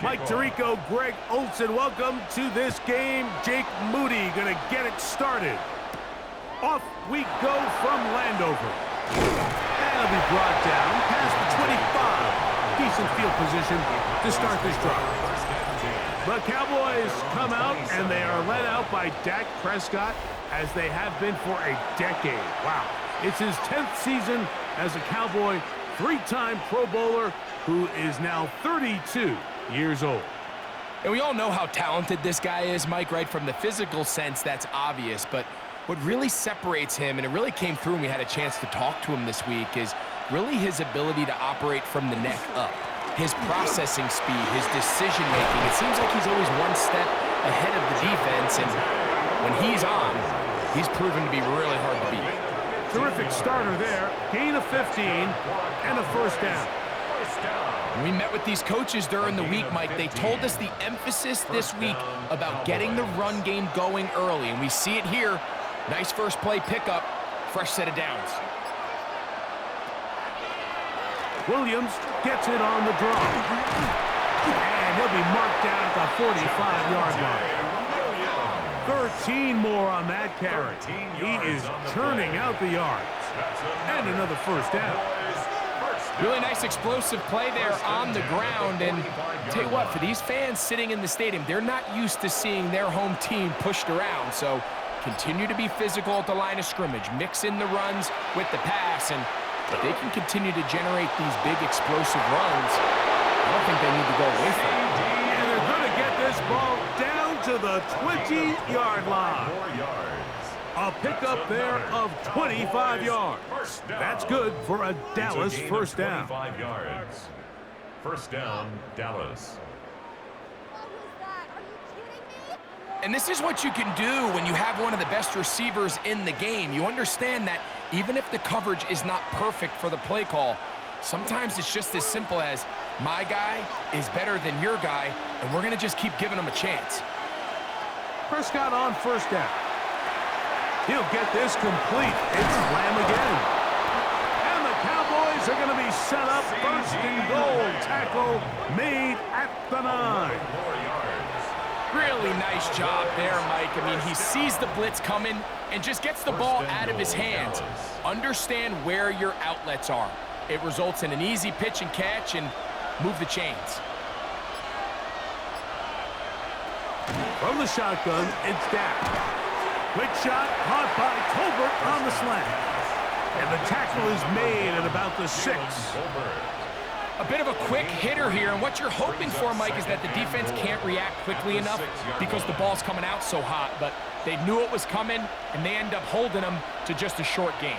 Mike Tirico, Greg Olson, welcome to this game. Jake Moody going to get it started. Off we go from Landover. And it'll be brought down past the 25. Decent field position to start this drive. The Cowboys come out, and they are led out by Dak Prescott, as they have been for a decade. Wow. It's his 10th season as a Cowboy, three-time Pro Bowler, who is now 32 years old. And we all know how talented this guy is, Mike, right? From the physical sense, that's obvious. But what really separates him, and it really came through when we had a chance to talk to him this week, is really his ability to operate from the neck up. His processing speed, his decision-making. It seems like he's always one step ahead of the defense, and when he's on, he's proven to be really hard to beat. Terrific starter there. Gain of 15 and a first down. We met with these coaches during the week, Mike. They told us the emphasis this week about getting the run game going early, and we see it here. Nice first play pickup, fresh set of downs. Williams gets it on the draw. And he'll be marked down at the 45-yard line. 13 more on that carry. He is churning out the yards. And another first down. Really nice explosive play there on the ground. And tell you what, for these fans sitting in the stadium, they're not used to seeing their home team pushed around. So continue to be physical at the line of scrimmage. Mix in the runs with the pass, and if they can continue to generate these big explosive runs, I don't think they need to go away from it. And they're going to get this ball down to the 20-yard line. A pickup there of 25 yards. That's good for a Dallas first down. 25 yards. First down, Dallas. And this is what you can do when you have one of the best receivers in the game. You understand that even if the coverage is not perfect for the play call, sometimes it's just as simple as, my guy is better than your guy, and we're going to just keep giving him a chance. Prescott on first down. He'll get this complete. It's slam again. And the Cowboys are going to be set up first and goal. Tackle made at the 9. Really nice job there, Mike. I mean, he sees the blitz coming and just gets the ball out of his hands. Understand where your outlets are. It results in an easy pitch and catch and move the chains. From the shotgun, it's Dak. Quick shot, caught by Colbert on the slant. And the tackle is made at about the 6. A bit of a quick hitter here, and what you're hoping for, Mike, is that the defense can't react quickly enough because the ball's coming out so hot, but they knew it was coming, and they end up holding them to just a short gain.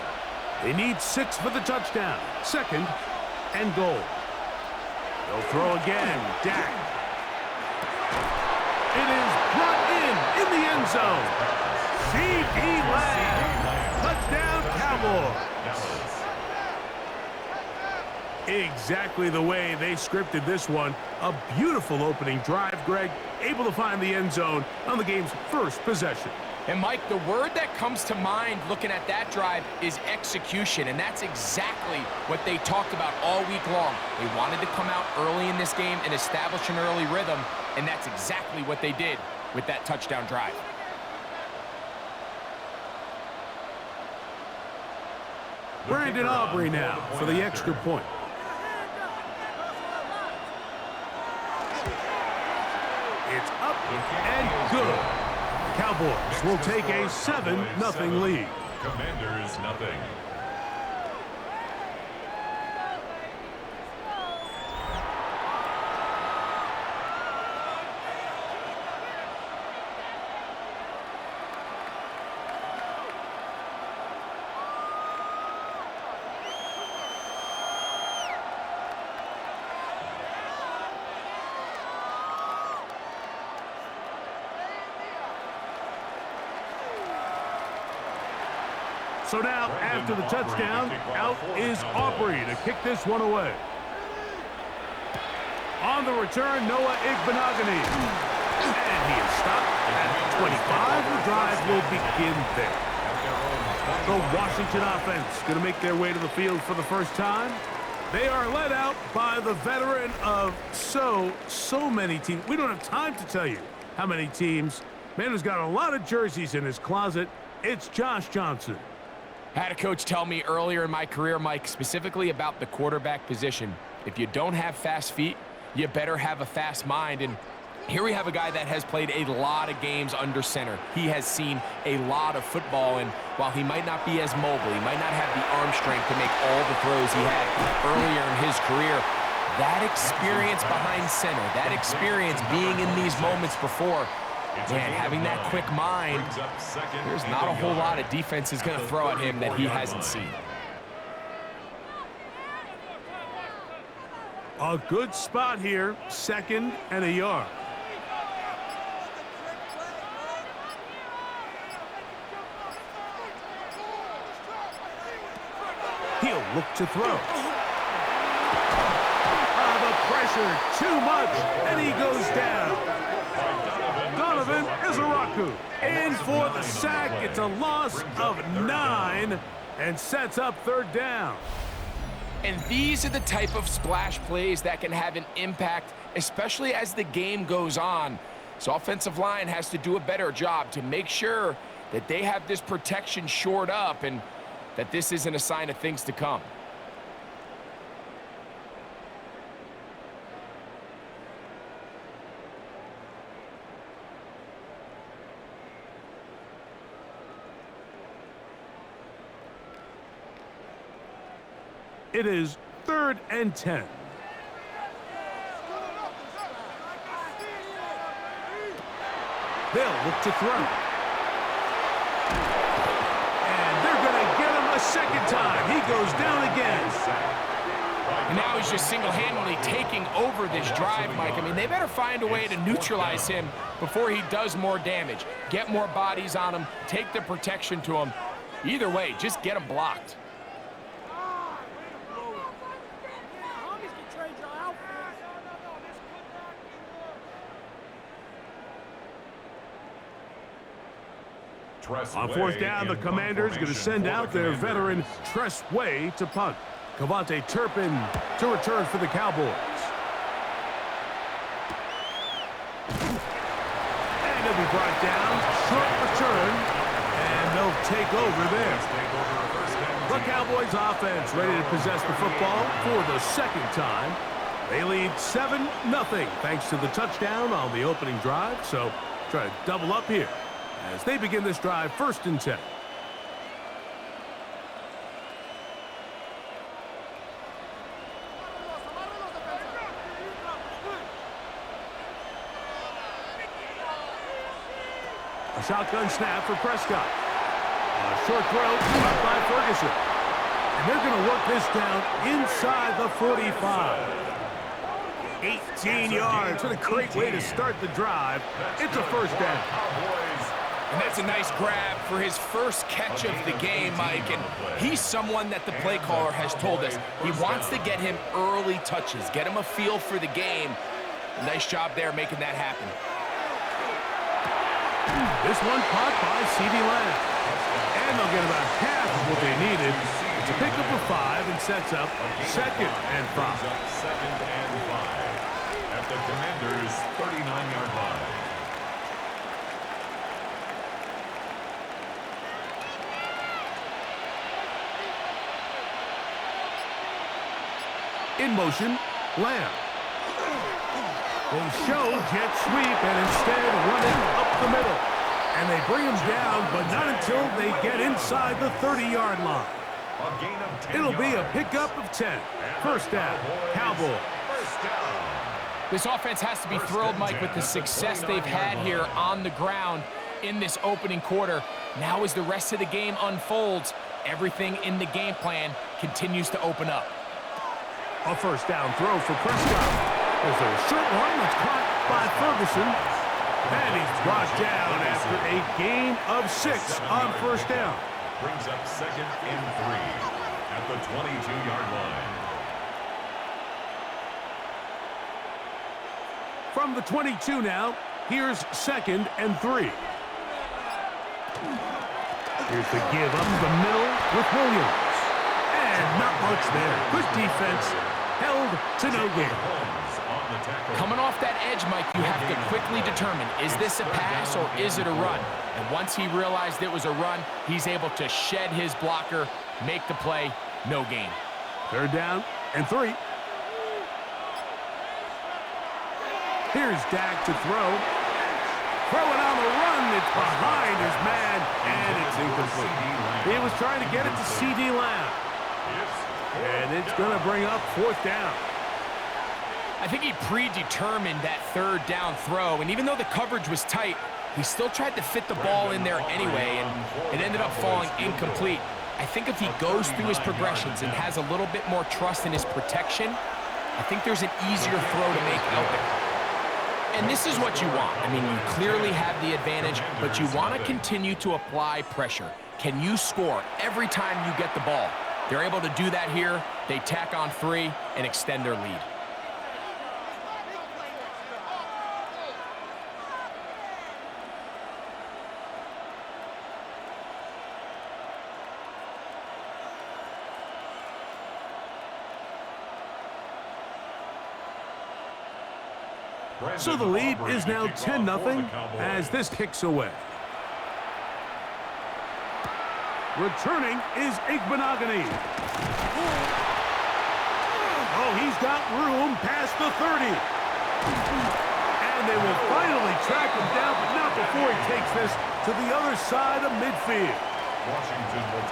They need 6 for the touchdown. Second and goal. They'll throw again. Dak. It is brought in the end zone. C.D. Lamb. Touchdown, Cowboys. Exactly the way they scripted this one. A beautiful opening drive, Greg. Able to find the end zone on the game's first possession. And, Mike, the word that comes to mind looking at that drive is execution, and that's exactly what they talked about all week long. They wanted to come out early in this game and establish an early rhythm, and that's exactly what they did with that touchdown drive. Brandon Aubrey now for the extra point. It's up and good. Cowboys will take a 7-0 lead. Commanders, nothing. So now, after the touchdown, out is Aubrey to kick this one away. On the return, Noah Igbenogany. And he is stopped at 25. The drive will begin there. The Washington offense going to make their way to the field for the first time. They are led out by the veteran of so many teams. We don't have time to tell you how many teams. Man who's got a lot of jerseys in his closet. It's Josh Johnson. I had a coach tell me earlier in my career, Mike, specifically about the quarterback position. If you don't have fast feet, you better have a fast mind. And here we have a guy that has played a lot of games under center. He has seen a lot of football, and while he might not be as mobile, he might not have the arm strength to make all the throws he had earlier in his career, that experience behind center, that experience being in these moments before, man, having that quick mind, there's not a whole lot of defense is going to throw at him that he hasn't seen. A good spot here, 2nd and a yard. He'll look to throw. The pressure, too much, and he goes down. Donovan Izaraku in for the sack. It's a loss of 9 and sets up 3rd down. And these are the type of splash plays that can have an impact, especially as the game goes on. So offensive line has to do a better job to make sure that they have this protection shored up and that this isn't a sign of things to come. It is 3rd and 10. They'll look to throw. And they're going to get him a 2nd time. He goes down again. And now he's just single-handedly taking over this drive, Mike. I mean, they better find a way to neutralize him before he does more damage. Get more bodies on him, take the protection to him. Either way, just get him blocked. On 4th down, the Commanders going to send out their veteran Tress Way to punt. Cavante Turpin to return for the Cowboys. And he'll be brought down. Short return. And they'll take over there. The Cowboys offense ready to possess the football for the 2nd time. They lead 7-0 thanks to the touchdown on the opening drive. So try to double up here as they begin this drive, 1st and 10. A shotgun snap for Prescott. A short throw caught by Ferguson. And they're going to work this down inside the 45. 18 yards. What a great way to start the drive. It's a 1st down. And that's a nice grab for his first catch of the game, Mike. And he's someone that the play caller has told us he wants to get him early touches, get him a feel for the game. Nice job there making that happen. This one caught by C.D. Lamb. And they'll get about half of what they needed. It's a pickup of 5 and sets up 2nd and 5. 2nd and 5 at the Commanders' 39-yard line. In motion, Lamb. They show jet sweep and instead running up the middle. And they bring him down, but not until they get inside the 30-yard line. It'll be a pickup of 10. 1st down, Cowboys. This offense has to be thrilled, Mike, with the success they've had here on the ground in this opening quarter. Now as the rest of the game unfolds, everything in the game plan continues to open up. A 1st down throw for Prescott. There's a short one that's caught by Ferguson. And he's brought down after a gain of 6 on 1st down. Brings up 2nd and 3 at the 22-yard line. From the 22 now, here's 2nd and 3. Here's the give up the middle with Williams. And knocked punch there. Good defense. Held to no gain. Coming off that edge, Mike, you have to quickly determine, is this a pass or is it a run? And once he realized it was a run, he's able to shed his blocker, make the play, no gain. 3rd down and 3. Here's Dak to throw. Throwing on the run, it's behind his man, and it's incomplete. He was trying to get it to C.D. Lamb. And it's going to bring up 4th down. I think he predetermined that 3rd down throw, and even though the coverage was tight, he still tried to fit the ball in there anyway, and it ended up falling incomplete. I think if he goes through his progressions and has a little bit more trust in his protection, I think there's an easier throw to make out there. And this is what you want. I mean, you clearly have the advantage, but you want to continue to apply pressure. Can you score every time you get the ball? They're able to do that here. They tack on 3 and extend their lead. So the lead is now 10-0 as this kicks away. Returning is Igbenogany. Oh, he's got room past the 30. And they will finally track him down, but not before he takes this to the other side of midfield.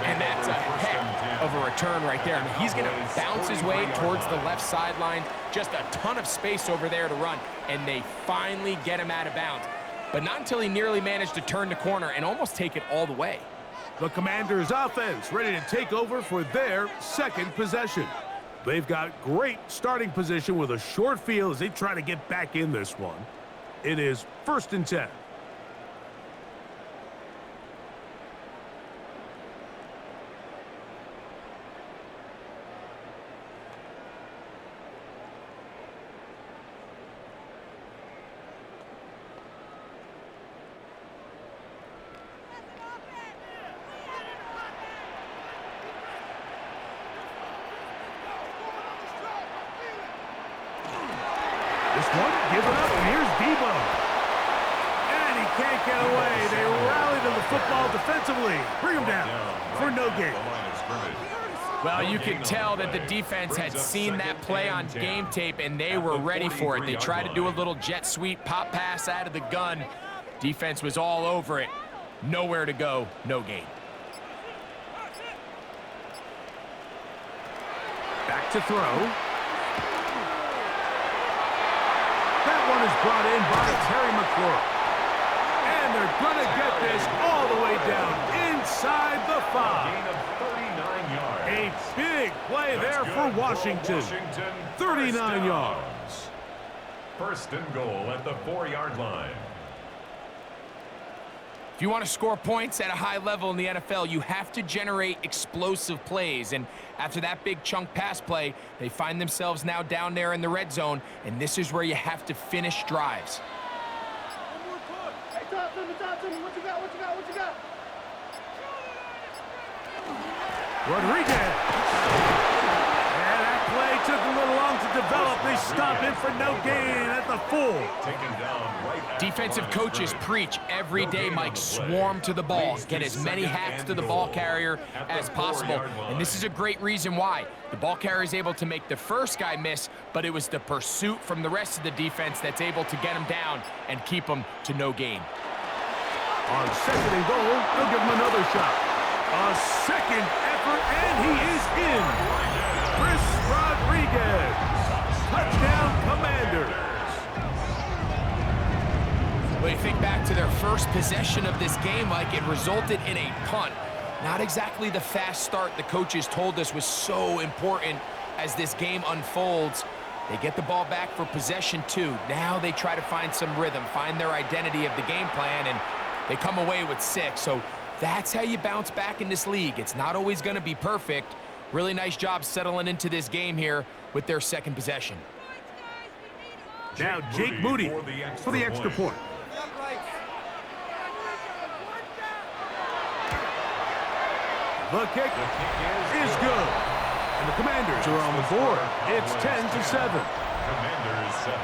And that's a heck of a return right there. I mean, he's going to bounce his way towards the left sideline. Just a ton of space over there to run. And they finally get him out of bounds. But not until he nearly managed to turn the corner and almost take it all the way. The Commanders' offense ready to take over for their 2nd possession. They've got great starting position with a short field as they try to get back in this one. It is 1st and 10. Give it up, and here's Debo. And he can't get away. They rally to the football defensively. Bring him down for no gain. Well, you can tell that the defense had seen that play on game tape, and they were ready for it. They tried to do a little jet sweep, pop pass out of the gun. Defense was all over it. Nowhere to go, no gain. Back to throw. That one is brought in by Terry McLaurin. And they're going to get this all the way down inside the 5. Gain of 39 yards. A big play there for Washington. 39 yards. 1st and goal at the 4-yard line. If you want to score points at a high level in the NFL, you have to generate explosive plays. And after that big chunk pass play, they find themselves now down there in the red zone, and this is where you have to finish drives. Hey, talk to me, what you got, what you got? Rodriguez. And that play took a little long to develop. They stop him for no gain at the 4. Defensive coaches preach every day, Mike, swarm to the ball. Get as many hacks to the ball carrier as possible. And this is a great reason why. The ball carrier is able to make the first guy miss, but it was the pursuit from the rest of the defense that's able to get him down and keep him to no gain. On 2nd and goal, they'll give him another shot. A second effort, and he is in. Chris Rodriguez. Touchdown, Commanders. When you think back to their first possession of this game, Mike, it resulted in a punt. Not exactly the fast start the coaches told us was so important as this game unfolds. They get the ball back for possession 2. Now they try to find some rhythm, find their identity of the game plan, and they come away with 6. So that's how you bounce back in this league. It's not always going to be perfect. Really nice job settling into this game here with their second possession. Now Jake Moody for the extra point. The kick is good. And the Commanders are on the board. It's 10-7. Commanders 7.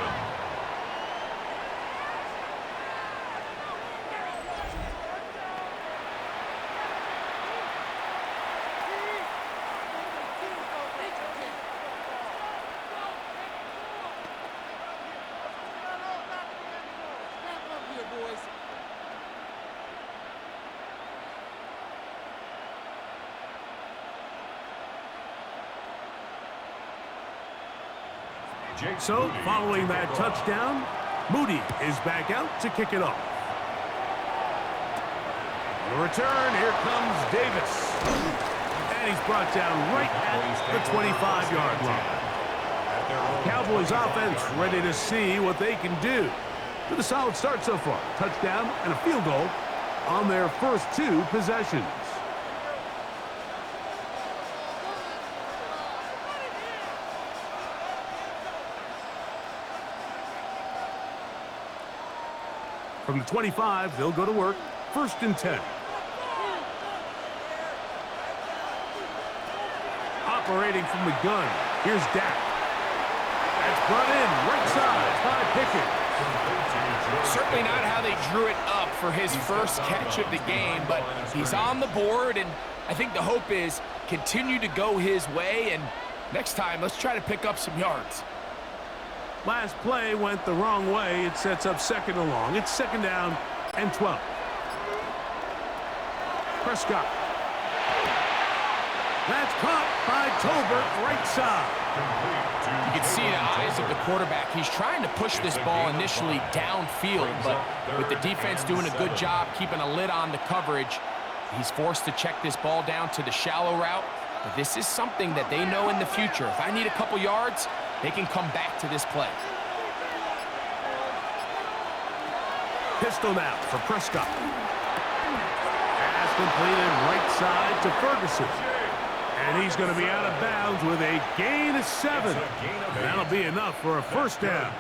So, following that touchdown, Moody is back out to kick it off. On the return, here comes Davis. And he's brought down right at the 25-yard line. Cowboys offense ready to see what they can do. With a solid start so far. Touchdown and a field goal on their first 2 possessions. From the 25, they'll go to work. 1st and 10. Operating from the gun. Here's Dak. That's brought in right side by Pickett. Certainly not how they drew it up for his first catch of the game, but he's on the board, and I think the hope is continue to go his way, and next time, let's try to pick up some yards. Last play went the wrong way. It sets up 2nd and long. It's 2nd down and 12. Prescott. That's caught by Tolbert, right side. You can see the eyes of the quarterback. He's trying to push this ball initially downfield, but with the defense doing a good job keeping a lid on the coverage, he's forced to check this ball down to the shallow route. But this is something that they know in the future. If I need a couple yards, they can come back to this play. Pistol now for Prescott. Pass completed right side to Ferguson. And he's going to be out of bounds with a gain of 7. And that'll be enough for a 1st down.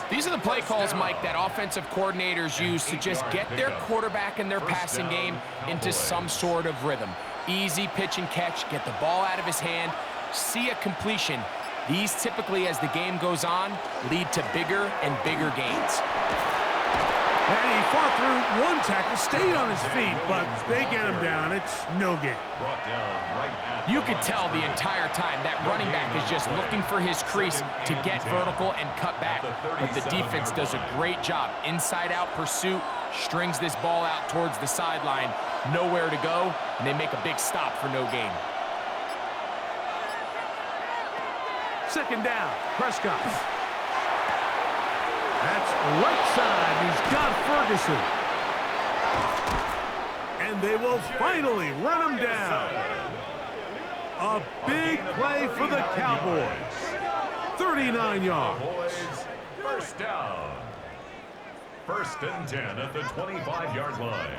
These are the play calls, Mike, that offensive coordinators use to just get their quarterback and their passing game into some sort of rhythm. Easy pitch and catch, get the ball out of his hand, see a completion. These typically, as the game goes on, lead to bigger and bigger gains. And he fought through 1 tackle, stayed on his feet, but they get him down. It's no gain. You could tell the entire time that running back is just looking for his crease to get vertical and cut back. But the defense does a great job. Inside-out pursuit, strings this ball out towards the sideline, nowhere to go, and they make a big stop for no gain. 2nd down, Prescott. That's right side. He's got Ferguson. And they will finally run him down. A big play for the Cowboys. 39 yards. 1st down. 1st and 10 at the 25-yard line.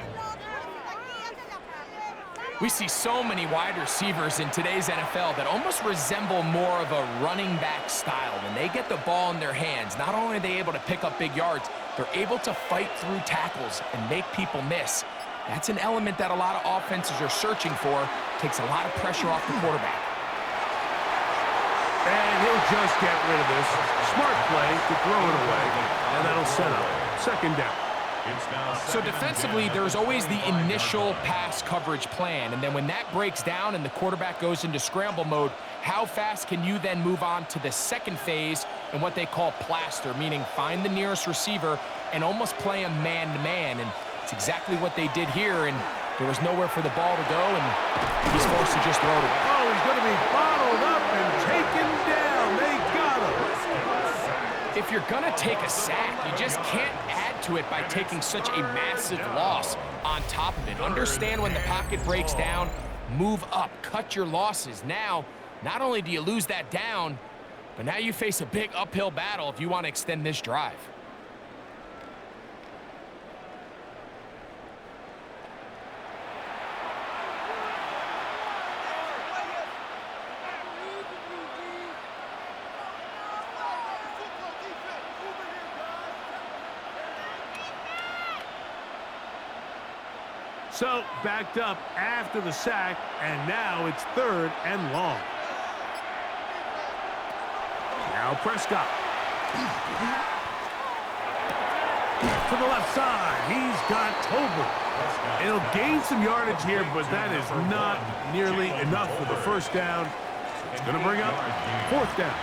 We see so many wide receivers in today's NFL that almost resemble more of a running back style. When they get the ball in their hands, not only are they able to pick up big yards, they're able to fight through tackles and make people miss. That's an element that a lot of offenses are searching for. Takes a lot of pressure off the quarterback. And he'll just get rid of this. Smart play to throw it away. And that'll set up 2nd down. So defensively, there's always the initial pass coverage plan, and then when that breaks down and the quarterback goes into scramble mode, how fast can you then move on to the 2nd phase and what they call plaster, meaning find the nearest receiver and almost play him man-to-man, and it's exactly what they did here, and there was nowhere for the ball to go, and he's forced to just throw it away. Oh, he's going to be bottled up and taken down. They got him. If you're going to take a sack, you just can't add to it by taking such a massive loss on top of it. Understand when the pocket breaks down, move up, cut your losses. Now, not only do you lose that down, but now you face a big uphill battle if you want to extend this drive. So, backed up after the sack, and now it's 3rd and long. Now Prescott. To the left side. He's got Tolbert. It'll gain some yardage here, but that is not nearly enough for the first down. It's going to bring up fourth down.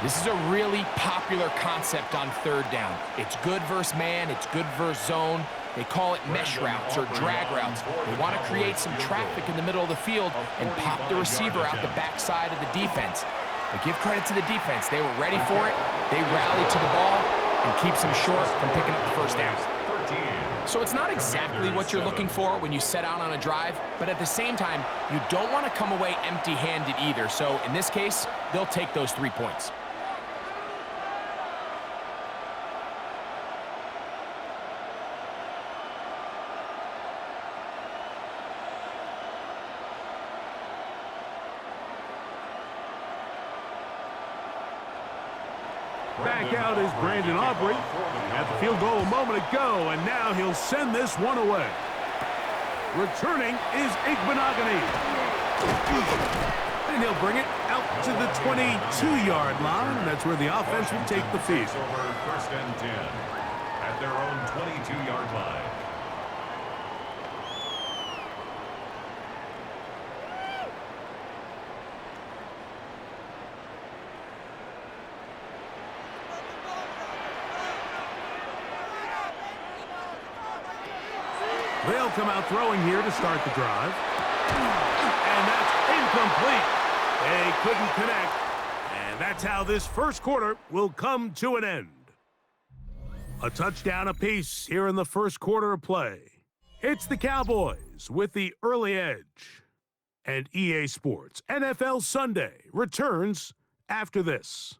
This is a really popular concept on third down. It's good versus man. It's good versus zone. They call it mesh routes or drag routes. They want to create some traffic in the middle of the field and pop the receiver out the backside of the defense. But give credit to the defense. They were ready for it. They rallied to the ball and keeps them short from picking up the first down. So it's not exactly what you're looking for when you set out on a drive, but at the same time, you don't want to come away empty-handed either. So in this case, they'll take those 3 points. Back out is Brandon Aubrey. At the field goal a moment ago, and now he'll send this one away. Returning is Igbenogany. And he'll bring it out to the 22-yard line. That's where the offense will take the field. Over first and 10 at their own 22-yard line. They'll come out throwing here to start the drive. And that's incomplete. They couldn't connect. And that's how this first quarter will come to an end. A touchdown apiece here in the first quarter of play. It's the Cowboys with the early edge. And EA Sports NFL Sunday returns after this.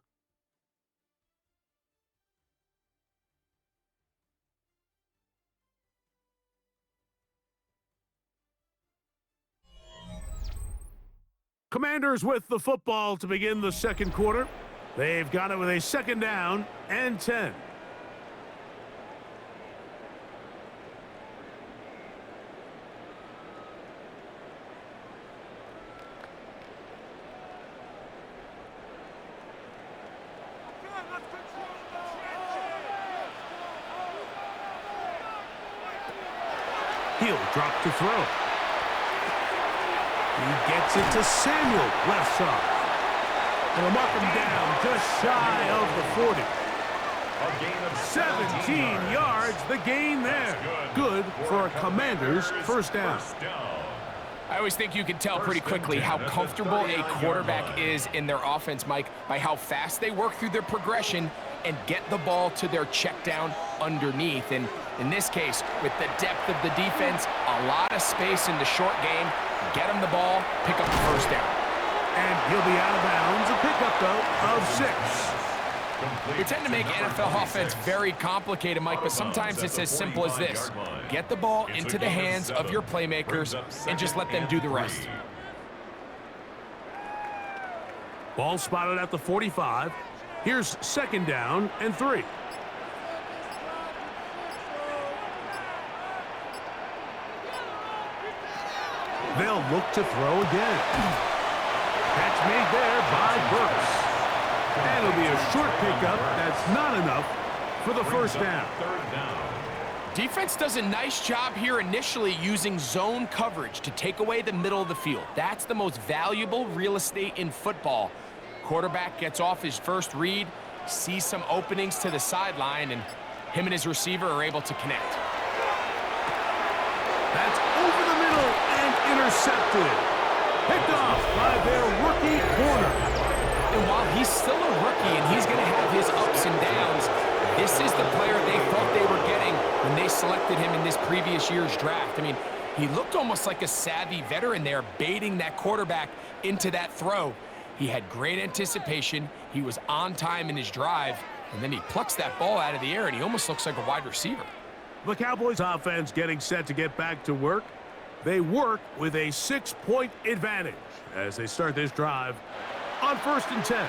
Commanders with the football to begin the second quarter. They've got it with a second down and 10. He'll drop to throw. He gets it to Samuel, left side. They'll mark him down just shy of the 40. A gain of 17 yards, the gain there. Good for a Commander's first down. I always think you can tell pretty quickly how comfortable a quarterback is in their offense, Mike, by how fast they work through their progression and get the ball to their check down underneath. And in this case, with the depth of the defense, a lot of space in the short game, get him the ball, pick up the first down. And he'll be out of bounds, a pickup, though, of 6. We tend to make NFL offense very complicated, Mike, but sometimes it's as simple as this. Get the ball into the hands of your playmakers and just let them do the rest. Ball spotted at the 45. Here's second down and 3. They'll look to throw again. Catch made there by Burks. And it'll be a short pickup. That's not enough for the first down. Defense does a nice job here initially using zone coverage to take away the middle of the field. That's the most valuable real estate in football. Quarterback gets off his first read, sees some openings to the sideline, and him and his receiver are able to connect. That's over the middle and intercepted. Picked off by their rookie corner. And while he's still a rookie and he's going to have his ups and downs, this is the player they thought they were getting when they selected him in this previous year's draft. I mean, he looked almost like a savvy veteran there, baiting that quarterback into that throw. He had great anticipation. He was on time in his drive, and then he plucks that ball out of the air, and he almost looks like a wide receiver. The Cowboys offense getting set to get back to work. They work with a 6-point advantage as they start this drive on first and 10.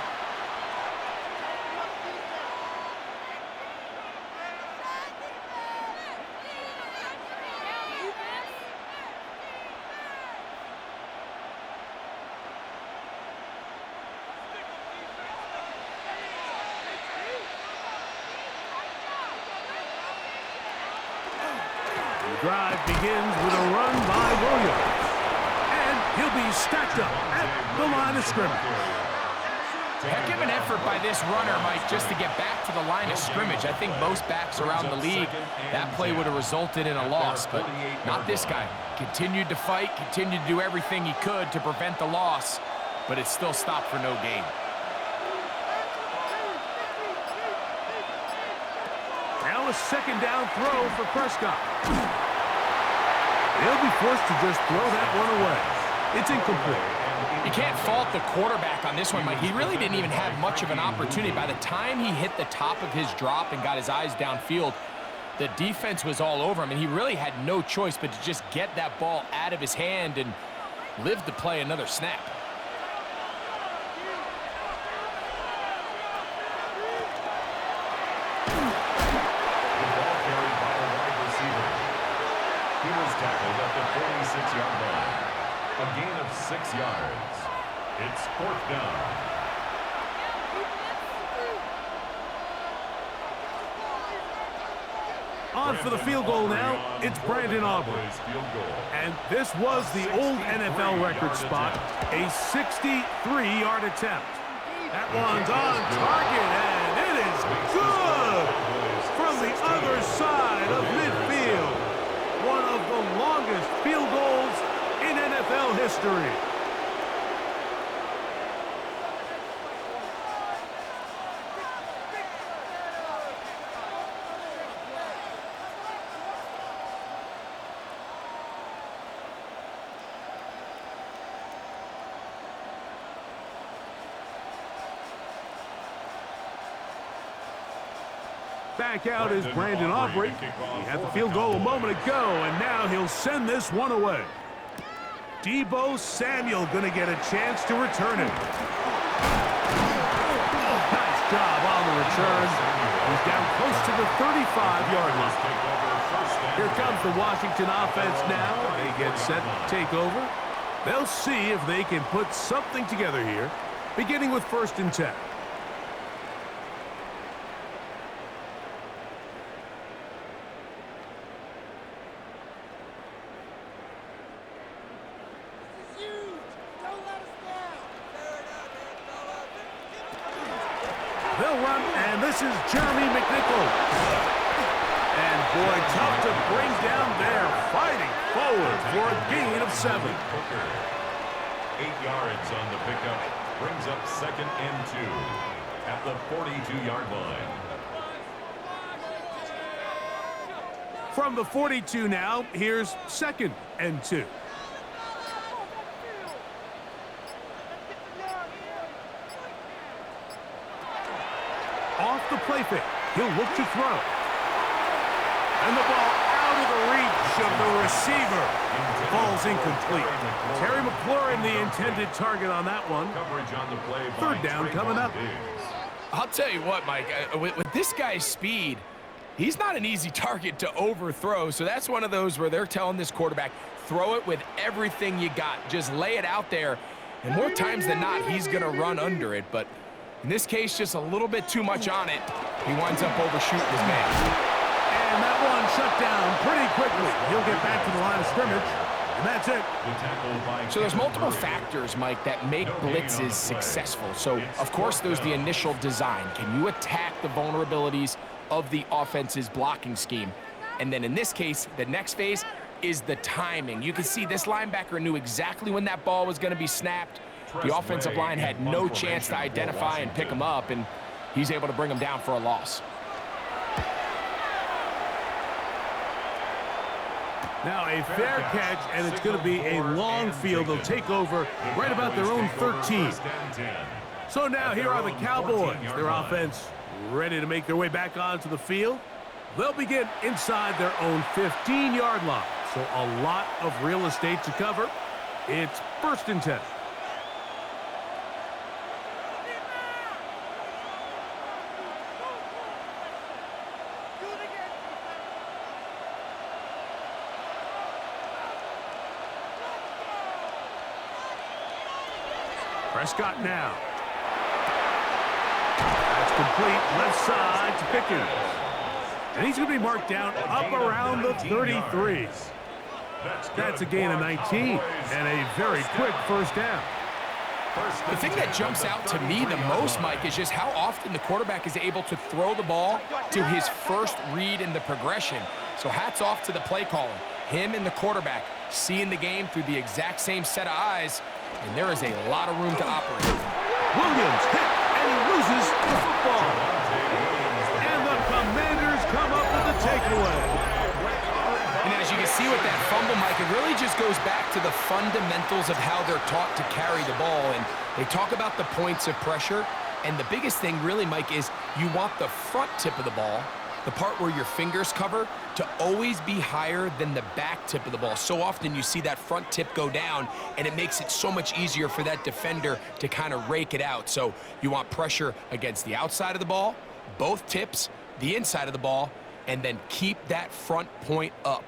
drive begins with a run by Williams. And he'll be stacked up at the line of scrimmage. Heck of an effort by this runner, Mike, just to get back to the line of scrimmage. I think most backs around the league, that play would have resulted in a loss, but not this guy. Continued to fight, continued to do everything he could to prevent the loss, but it still stopped for no gain. Now a second down throw for Prescott. He'll be forced to just throw that one away. It's incomplete. You can't fault the quarterback on this one, Mike. He really didn't even have much of an opportunity. By the time he hit the top of his drop and got his eyes downfield, the defense was all over him, and he really had no choice but to just get that ball out of his hand and live to play another snap. He was tackled at the 46-yard line. A gain of 6 yards. It's 4th down. On for the field goal now, it's Brandon Aubrey. And this was the old NFL record spot, a 63-yard attempt. That one's on target, and it is good from the other side of midfield. One of the longest field goals in NFL history. Back out is Brandon Aubrey. He had the field goal a moment ago, and now he'll send this one away. Deebo Samuel going to get a chance to return it. Nice job on the return. He's down close to the 35-yard line. Here comes the Washington offense now. They get set to take over. They'll see if they can put something together here, beginning with 1st and 10. They'll run, and this is Jeremy McNichol. And boy, tough to bring down there, fighting forward for a gain of 7. 8 yards on the pickup, brings up 2nd and 2 at the 42-yard line. From the 42 now, here's 2nd and 2. Off the play fake, he'll look to throw. And the ball out of the reach of the receiver. Ball's incomplete. Terry McLaurin, the intended target on that one. Coverage on the play. 3rd down coming up. I'll tell you what, Mike, with this guy's speed, he's not an easy target to overthrow, so that's one of those where they're telling this quarterback, throw it with everything you got. Just lay it out there, and more times than not, he's going to run under it, but in this case, just a little bit too much on it. He winds up overshooting his man. And that one shut down pretty quickly. He'll get back to the line of scrimmage, and that's it. So there's multiple factors, Mike, that make blitzes successful. So, of course, there's the initial design. Can you attack the vulnerabilities of the offense's blocking scheme? And then in this case, the next phase is the timing. You can see this linebacker knew exactly when that ball was going to be snapped. The offensive line had no chance to identify and pick him up, and he's able to bring him down for a loss. Now a fair catch, and it's going to be a long field. They'll take over right about their own 13. So now here are the Cowboys. Their offense ready to make their way back onto the field. They'll begin inside their own 15-yard line. So a lot of real estate to cover. It's 1st and 10. Prescott now. That's complete, left side to Pickens. And he's going to be marked down up around the 33. That's a gain of 19 and a very quick first down. The thing that jumps out to me the most, Mike, is just how often the quarterback is able to throw the ball to his first read in the progression. So hats off to the play caller. Him and the quarterback seeing the game through the exact same set of eyes, and there is a lot of room to operate. Williams hit, and he loses the football. And the Commanders come up with the takeaway. And as you can see with that fumble, Mike, it really just goes back to the fundamentals of how they're taught to carry the ball. And they talk about the points of pressure. And the biggest thing really, Mike, is you want the front tip of the ball, the part where your fingers cover, to always be higher than the back tip of the ball. So often you see that front tip go down, and it makes it so much easier for that defender to kind of rake it out. So you want pressure against the outside of the ball, both tips, the inside of the ball, and then keep that front point up.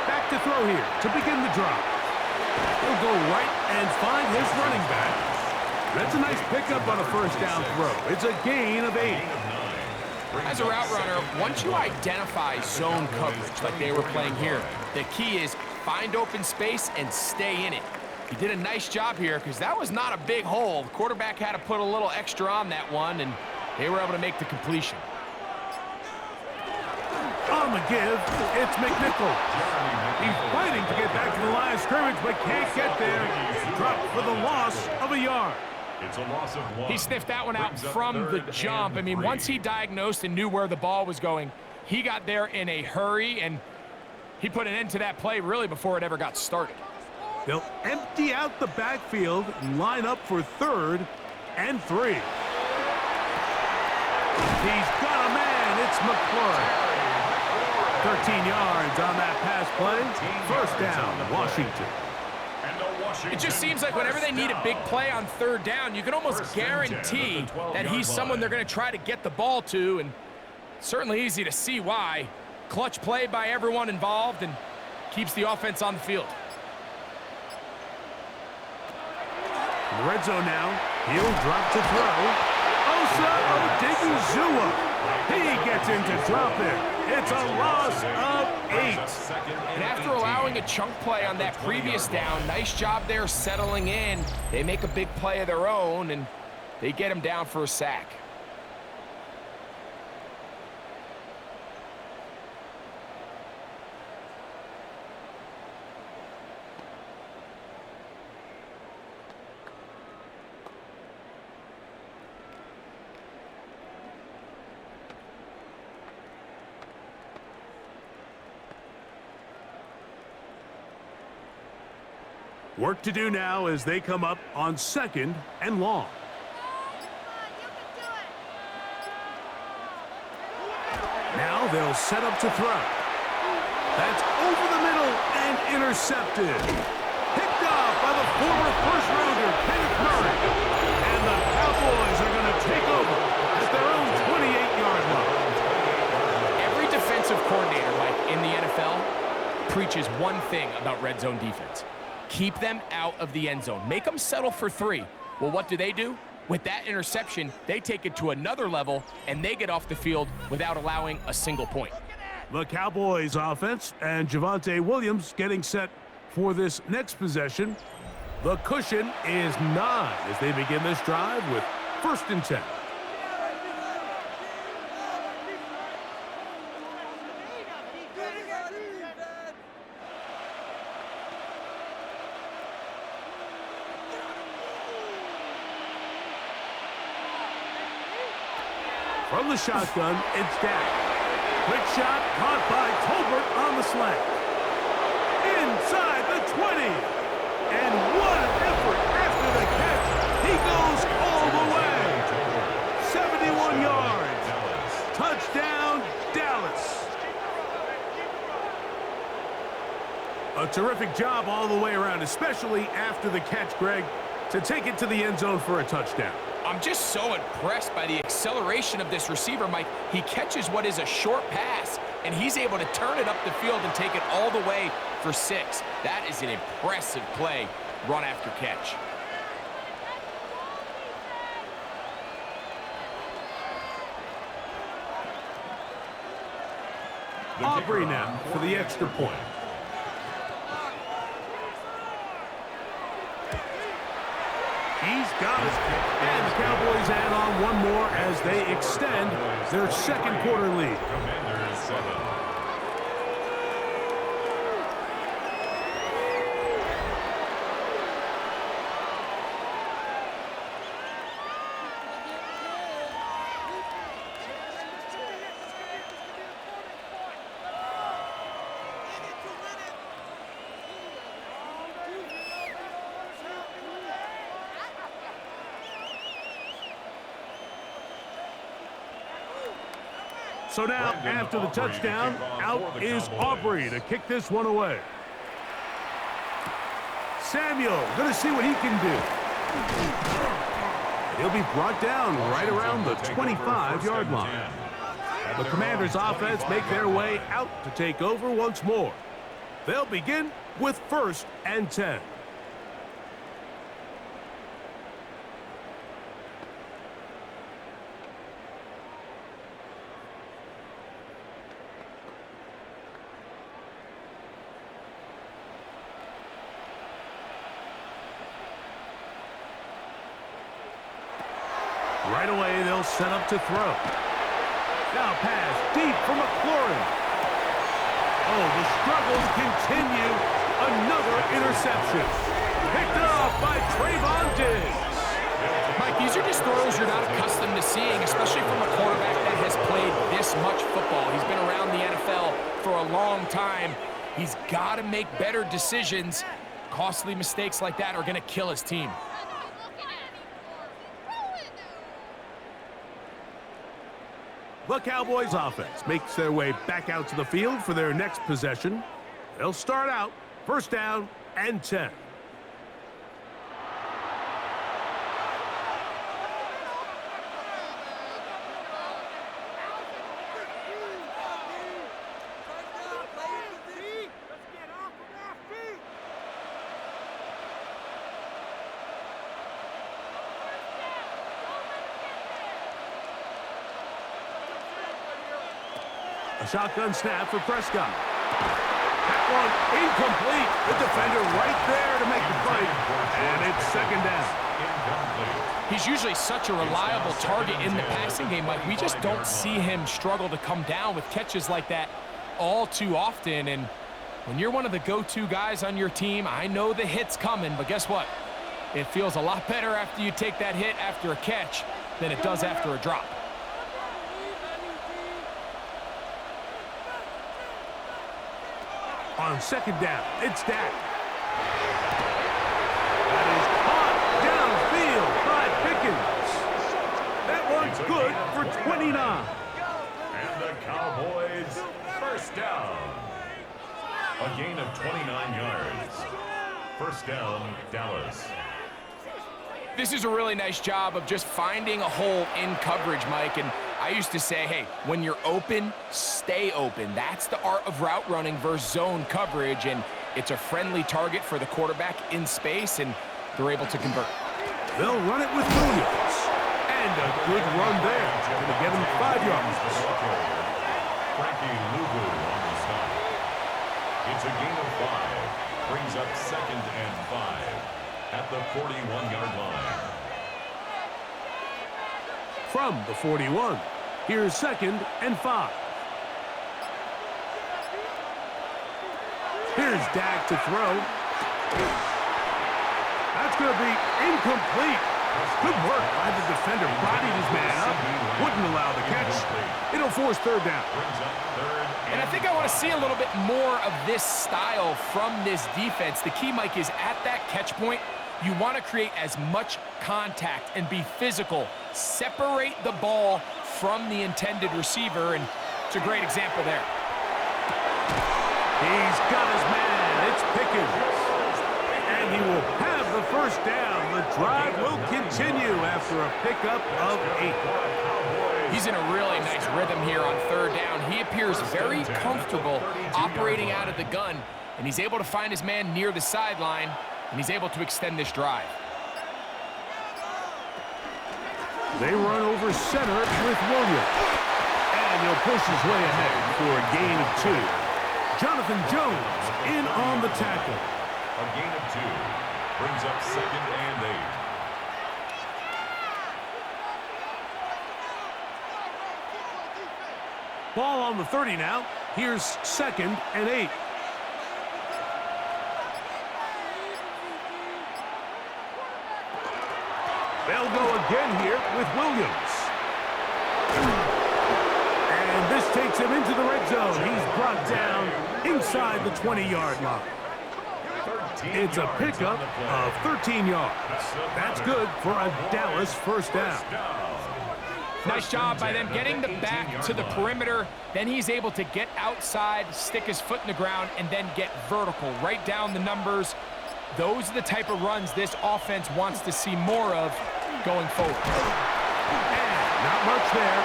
Back to throw here to begin the drop. He'll go right and find his running back. That's a nice pickup on a first down throw. It's a gain of 8. As a route runner, once you identify zone coverage like they were playing here, the key is find open space and stay in it. He did a nice job here because that was not a big hole. The quarterback had to put a little extra on that one, and they were able to make the completion. On the give, it's McNichol. He's fighting to get back to the line of scrimmage, but can't get there. Dropped for the loss of a yard. It's a loss of 1. He sniffed that one out from the jump. I mean, once he diagnosed and knew where the ball was going, he got there in a hurry, and he put an end to that play really before it ever got started. They'll empty out the backfield and line up for 3rd and 3. He's got a man. It's McClure. 13 yards on that pass play. First down, Washington. It just seems like whenever they need a big play on 3rd down, you can almost guarantee that he's someone they're going to try to get the ball to, and certainly easy to see why. Clutch play by everyone involved and keeps the offense on the field. In the red zone now, he'll drop to throw. Osa Odiguzua. He gets into drop it. It's a loss of 8. And after allowing a chunk play on that previous down, nice job there settling in. They make a big play of their own, and they get him down for a sack. Work to do now as they come up on 2nd and long. Now they'll set up to throw. That's over the middle and intercepted. Picked off by the former first-rounder, Kenneth Murray. And the Cowboys are going to take over at their own 28-yard line. Every defensive coordinator, Mike, in the NFL preaches one thing about red zone defense. Keep them out of the end zone. Make them settle for 3. Well, what do? With that interception, they take it to another level, and they get off the field without allowing a single point. The Cowboys offense and Javonte Williams getting set for this next possession. The cushion is 9 as they begin this drive with 1st and 10. From the shotgun, it's Dak. Quick shot caught by Tolbert on the slant. Inside the 20. And what an effort after the catch. He goes all the way. 71 yards. Touchdown, Dallas. A terrific job all the way around, especially after the catch, Greg. to take it to the end zone for a touchdown. I'm just so impressed by the acceleration of this receiver, Mike. He catches what is a short pass, and he's able to turn it up the field and take it all the way for 6. That is an impressive play, run after catch. Aubrey now for the extra point. He's got it. And the Cowboys add on one more as they extend their second quarter lead. Commanders 7. So now, after the touchdown, out is Aubrey to kick this one away. Samuel, going to see what he can do. He'll be brought down right around the 25-yard line. The Commanders' offense make their way out to take over once more. They'll begin with 1st and 10. Right away, they'll set up to throw. Now pass deep for McLaurin. Oh, the struggles continue. Another interception. Picked off by Trayvon Diggs. Mike, these are just throws you're not accustomed to seeing, especially from a quarterback that has played this much football. He's been around the NFL for a long time. He's got to make better decisions. Costly mistakes like that are going to kill his team. The Cowboys offense makes their way back out to the field for their next possession. They'll start out 1st down and 10. A shotgun snap for Prescott. That one incomplete. The defender right there to make the play. And it's 2nd down. He's usually such a reliable target in the passing game, Mike. We just don't see him struggle to come down with catches like that all too often. And when you're one of the go-to guys on your team, I know the hit's coming, but guess what? It feels a lot better after you take that hit after a catch than it does after a drop. On 2nd down, it's Dak. That is caught downfield by Pickens. That one's good for 29. And the Cowboys 1st down. A gain of 29 yards. 1st down, Dallas. This is a really nice job of just finding a hole in coverage, Mike. And I used to say, hey, when you're open, stay open. That's the art of route running versus zone coverage. And it's a friendly target for the quarterback in space, and they're able to convert. They'll run it with Williams. And a good run there. Going to get him 5 yards. Frankie Luvu on the stop. It's a gain of 5. Brings up 2nd and 5 at the 41-yard line. From the 41, here's 2nd and 5. Here's Dak to throw. That's going to be incomplete. Good work by the defender. Bodied his man up. Wouldn't allow the catch. It'll force 3rd down. And I think I want to see a little bit more of this style from this defense. The key, Mike, is at that catch point, you want to create as much contact and be physical. Separate the ball from the intended receiver, and it's a great example there. He's got his man. It's Pickens. And he will have the 1st down. The drive will continue after a pickup of 8. He's in a really nice rhythm here on third down. He appears very comfortable operating out of the gun, and he's able to find his man near the sideline, and he's able to extend this drive. They run over center with Williams. And he'll push his way ahead for a gain of 2. Jonathan Jones in on the tackle. A gain of 2 brings up 2nd and 8. Ball on the 30 now. Here's 2nd and 8. They'll go again here with Williams. And this takes him into the red zone. He's brought down inside the 20-yard line. It's a pickup of 13 yards. That's good for a Dallas first down. Nice job by them getting the back to the perimeter. Then he's able to get outside, stick his foot in the ground, and then get vertical. Right down the numbers. Those are the type of runs this offense wants to see more of going forward. And not much there.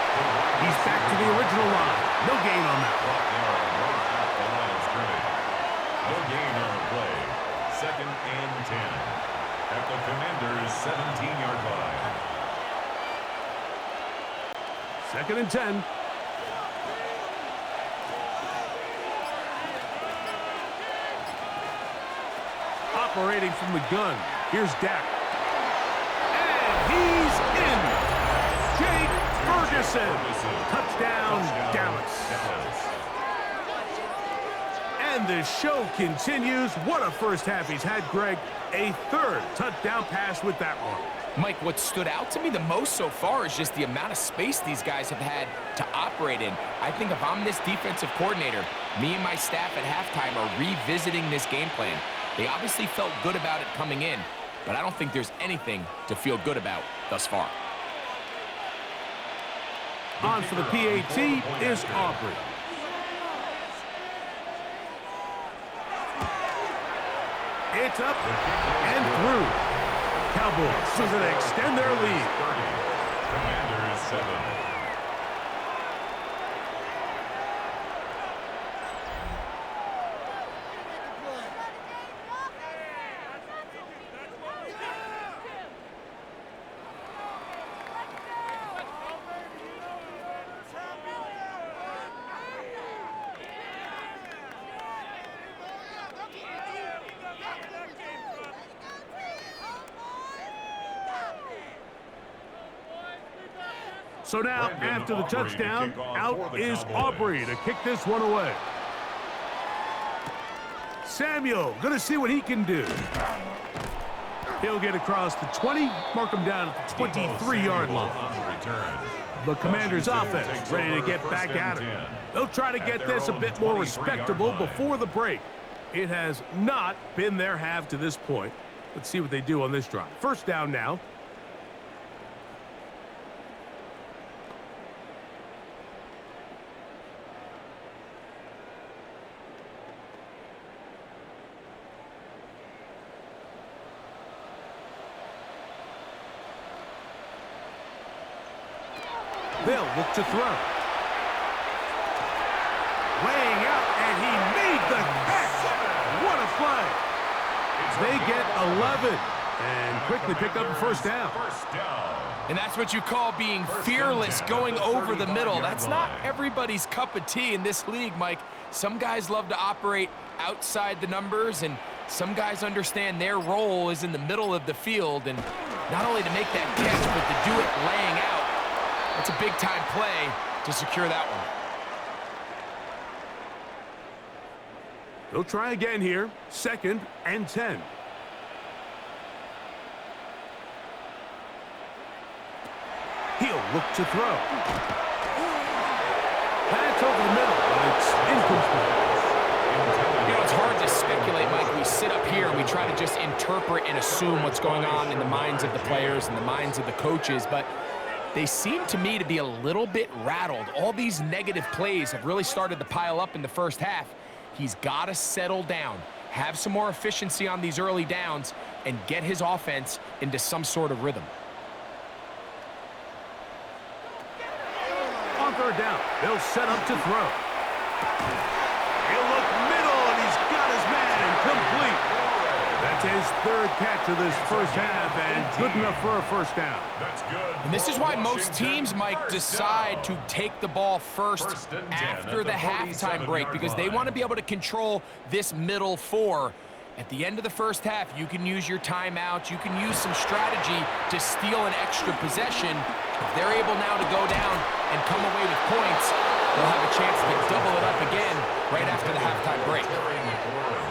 He's back to the original line. No gain on that. No gain on the play. 2nd and 10 at the Commanders' 17-yard line. 2nd and 10. Operating from the gun. Here's Dak. And he's in. Jake Ferguson. Touchdown, Dallas. And the show continues. What a first half he's had, Greg. A 3rd touchdown pass with that one. Mike, what stood out to me the most so far is just the amount of space these guys have had to operate in. I think if I'm this defensive coordinator, me and my staff at halftime are revisiting this game plan. They obviously felt good about it coming in, but I don't think there's anything to feel good about thus far. On for the PAT is Aubrey. It's up and through. Cowboys are going to extend their lead. Commanders 7. So now, after the touchdown, out is Aubrey to kick this one away. Samuel, going to see what he can do. He'll get across the 20, mark him down at the 23-yard line. The Commanders' offense ready to get back at it. They'll try to get this a bit more respectable before the break. It has not been their half to this point. Let's see what they do on this drive. First down now. They'll look to throw. Laying out, and he made the catch. What a play. They get 11 and quickly pick up a first down. And that's what you call being fearless, going over the middle. That's not everybody's cup of tea in this league, Mike. Some guys love to operate outside the numbers, and some guys understand their role is in the middle of the field. And not only to make that catch, but to do it laying out. That's a big-time play to secure that one. They'll try again here. 2nd and 10. He'll look to throw. That's over the middle, but it's incomplete. You know, it's hard to speculate, Mike. We sit up here and we try to just interpret and assume what's going on in the minds of the players and the minds of the coaches, but they seem to me to be a little bit rattled. All these negative plays have really started to pile up in the first half. He's got to settle down. have some more efficiency on these early downs, and get his offense into some sort of rhythm. On third down, they'll set up to throw. He'll look middle, and he's got his man complete. That's his third catch of this first half, and good enough for a first down. That's good. And this is why most teams, Mike, decide to take the ball first after the halftime break, because they want to be able to control this middle four. At the end of the first half, you can use your timeouts, you can use some strategy to steal an extra possession. If they're able now to go down and come away with points, they'll have a chance to double it up again right after the halftime break.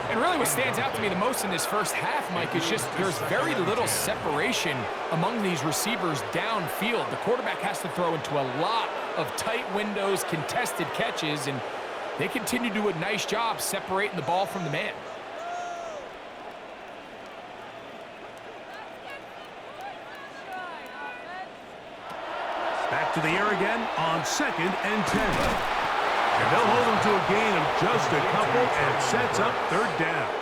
And really what stands out to me the most in this first half, Mike, is just there's very little separation among these receivers downfield. The quarterback has to throw into a lot of tight windows, contested catches, and they continue to do a nice job separating the ball from the man. Back to the air again on 2nd and 10. And they'll hold him to a gain of just a couple and sets up third down.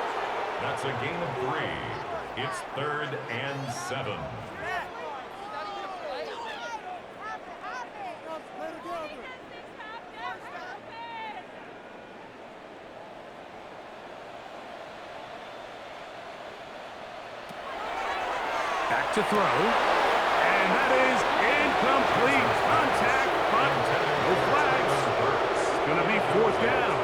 That's a gain of 3. It's 3rd and 7. Back to throw. And that is incomplete. Contact, but no flags. It's going to be 4th down.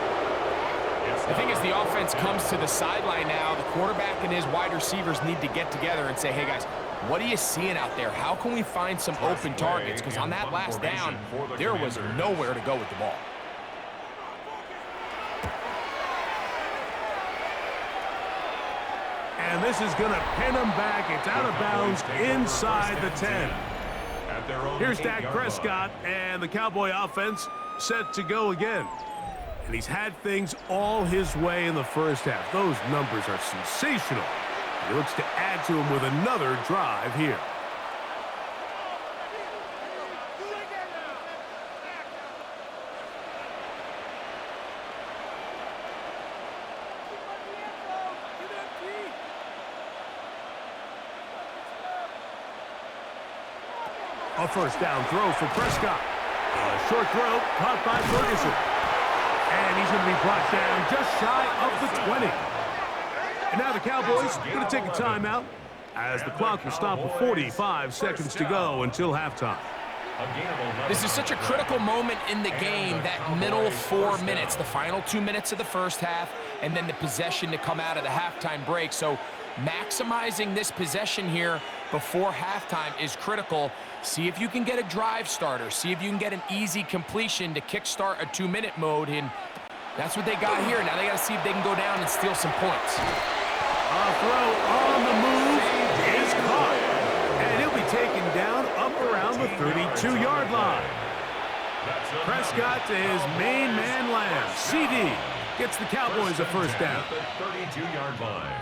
The thing is, the offense comes to the sideline now. The quarterback and his wide receivers need to get together and say, hey, guys, what are you seeing out there? How can we find some open targets? Because on that last down, there was nowhere to go with the ball. And this is going to pin him back. It's out of bounds inside the 10. Here's Dak Prescott, and the Cowboy offense set to go again. And he's had things all his way in the first half. Those numbers are sensational. He looks to add to them with another drive here. A first down throw for Prescott. A short throw caught by Ferguson. And he's going to be brought down just shy of the 20. And now the Cowboys are going to take a timeout as the clock will stop with 45 seconds to go until halftime. This is such a critical moment in the game, that middle 4 minutes, the final 2 minutes of the first half, and then the possession to come out of the halftime break. So maximizing this possession here before halftime is critical. See if you can get a drive starter. See if you can get an easy completion to kickstart a 2-minute mode, and that's what they got here. Now they got to see if they can go down and steal some points. A throw on the move is caught, and he'll be taken down up around the 32-yard line. Prescott to his main man Lamb. CD gets the Cowboys a first down. 32-yard line.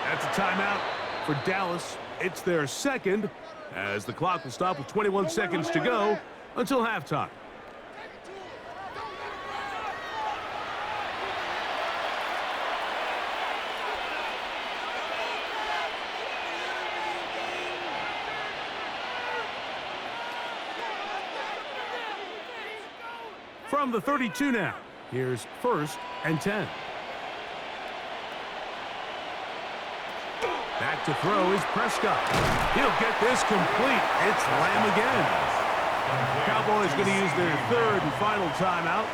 That's a timeout for Dallas. It's their second, as the clock will stop with 21 seconds to go until halftime. From the 32 now, here's 1st and 10. Back to throw is Prescott. He'll get this complete. It's Lamb again. Cowboys going to use their 3rd and final timeout.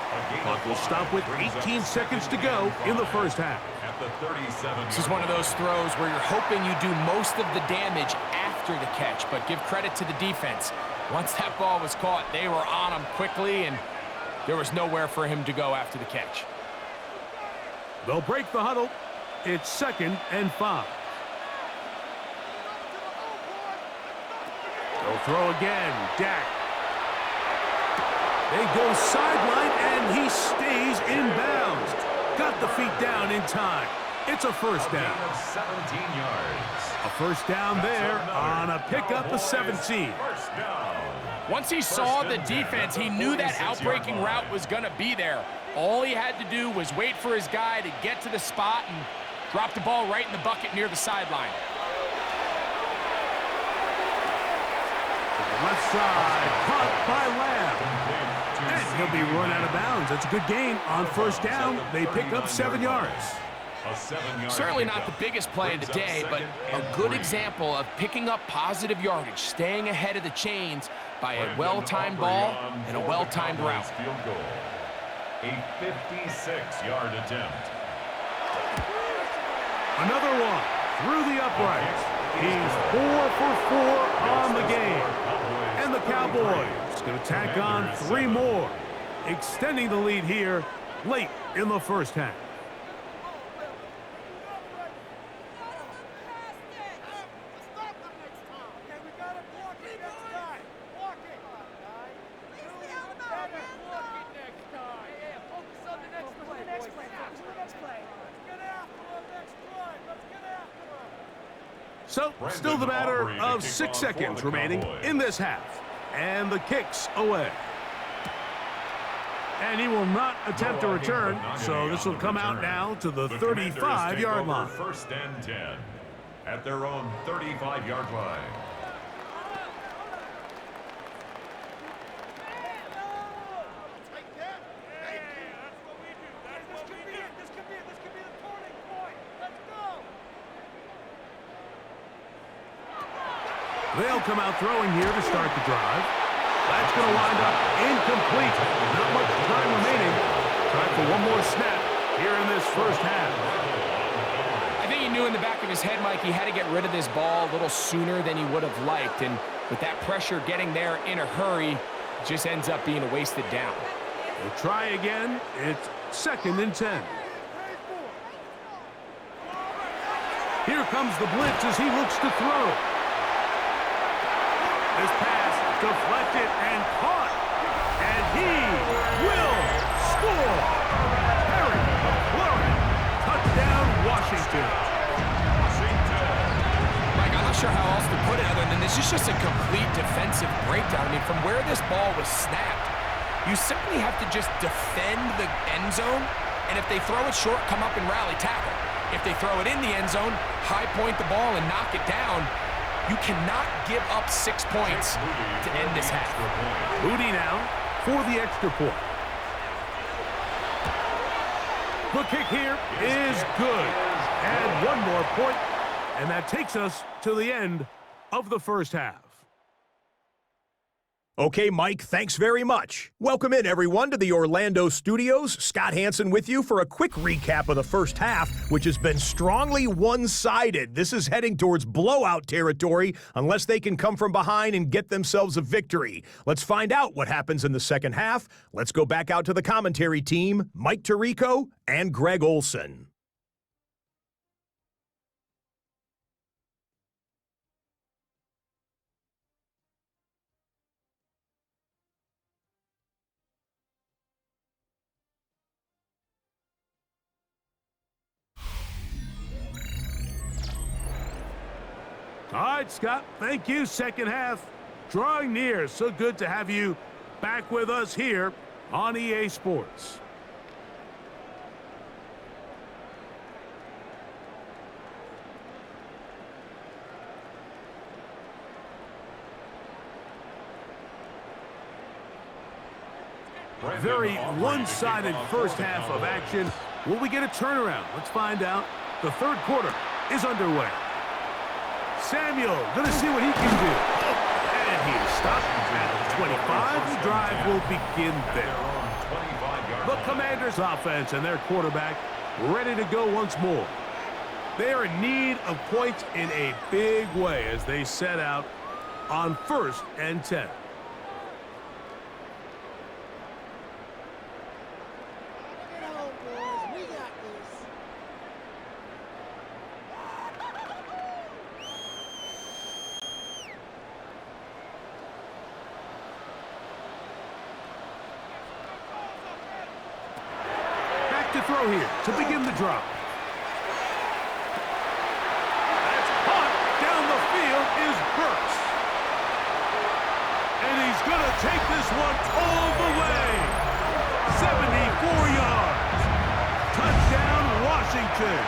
Clock will stop with 18 seconds to go in the first half. This is one of those throws where you're hoping you do most of the damage after the catch, but give credit to the defense. Once that ball was caught, they were on him quickly, and there was nowhere for him to go after the catch. They'll break the huddle. It's 2nd and 5. They'll throw again. Dak. They go sideline, and he stays in bounds. Got the feet down in time. It's a first down. 17 yards. A first down there on a pickup of 17. First down. Once he saw the defense, he knew that outbreaking route was going to be there. All he had to do was wait for his guy to get to the spot and drop the ball right in the bucket near the sideline. Left side, caught by Lamb. And he'll be run out of bounds. That's a good gain on first down. They pick up 7 yards. Certainly not the biggest play of the day, but a good example of picking up positive yardage, staying ahead of the chains by a well-timed ball and a well-timed route. A 56-yard attempt. Another one through the uprights. He's 4 for 4 on the game. And the Cowboys going to tack on 3 more, extending the lead here late in the first half. So, still the matter of 6 seconds remaining in this half. And the kick's away. And he will not attempt a return, so this will come out now to the 35-yard line. First and 10 at their own 35-yard line. They'll come out throwing here to start the drive. That's going to wind up incomplete. Not much time remaining. Time for one more snap here in this first half. I think he knew in the back of his head, Mike, he had to get rid of this ball a little sooner than he would have liked. And with that pressure getting there in a hurry, it just ends up being a wasted down. We'll try again. It's 2nd and 10. Here comes the blitz as he looks to throw. This pass deflected and caught. And he will score. Parity, McLaurin, touchdown, Washington. Mike, I'm not sure how else to put it other than this is just a complete defensive breakdown. I mean, from where this ball was snapped, you simply have to just defend the end zone, and if they throw it short, come up and rally tackle. If they throw it in the end zone, high point the ball and knock it down. You cannot give up 6 points to end this half. Moody now for the extra point. The kick here is good. And one more point, and that takes us to the end of the first half. Okay, Mike, thanks very much. Welcome in, everyone, to the Orlando studios. Scott Hansen with you for a quick recap of the first half, which has been strongly one-sided. This is heading towards blowout territory unless they can come from behind and get themselves a victory. Let's find out what happens in the second half. Let's go back out to the commentary team, Mike Tirico and Greg Olson. All right, Scott, thank you. Second half drawing near. So good to have you back with us here on EA Sports. Very one-sided first half of action. Will we get a turnaround? Let's find out. The third quarter is underway. Samuel going to see what he can do. And he is stopped at 25. The drive will begin there. The Commanders' offense and their quarterback ready to go once more. They are in need of points in a big way as they set out on 1st and 10. To throw here to begin the drop. That's caught down the field is Burks. And he's going take this one all the way. 74 yards. Touchdown, Washington.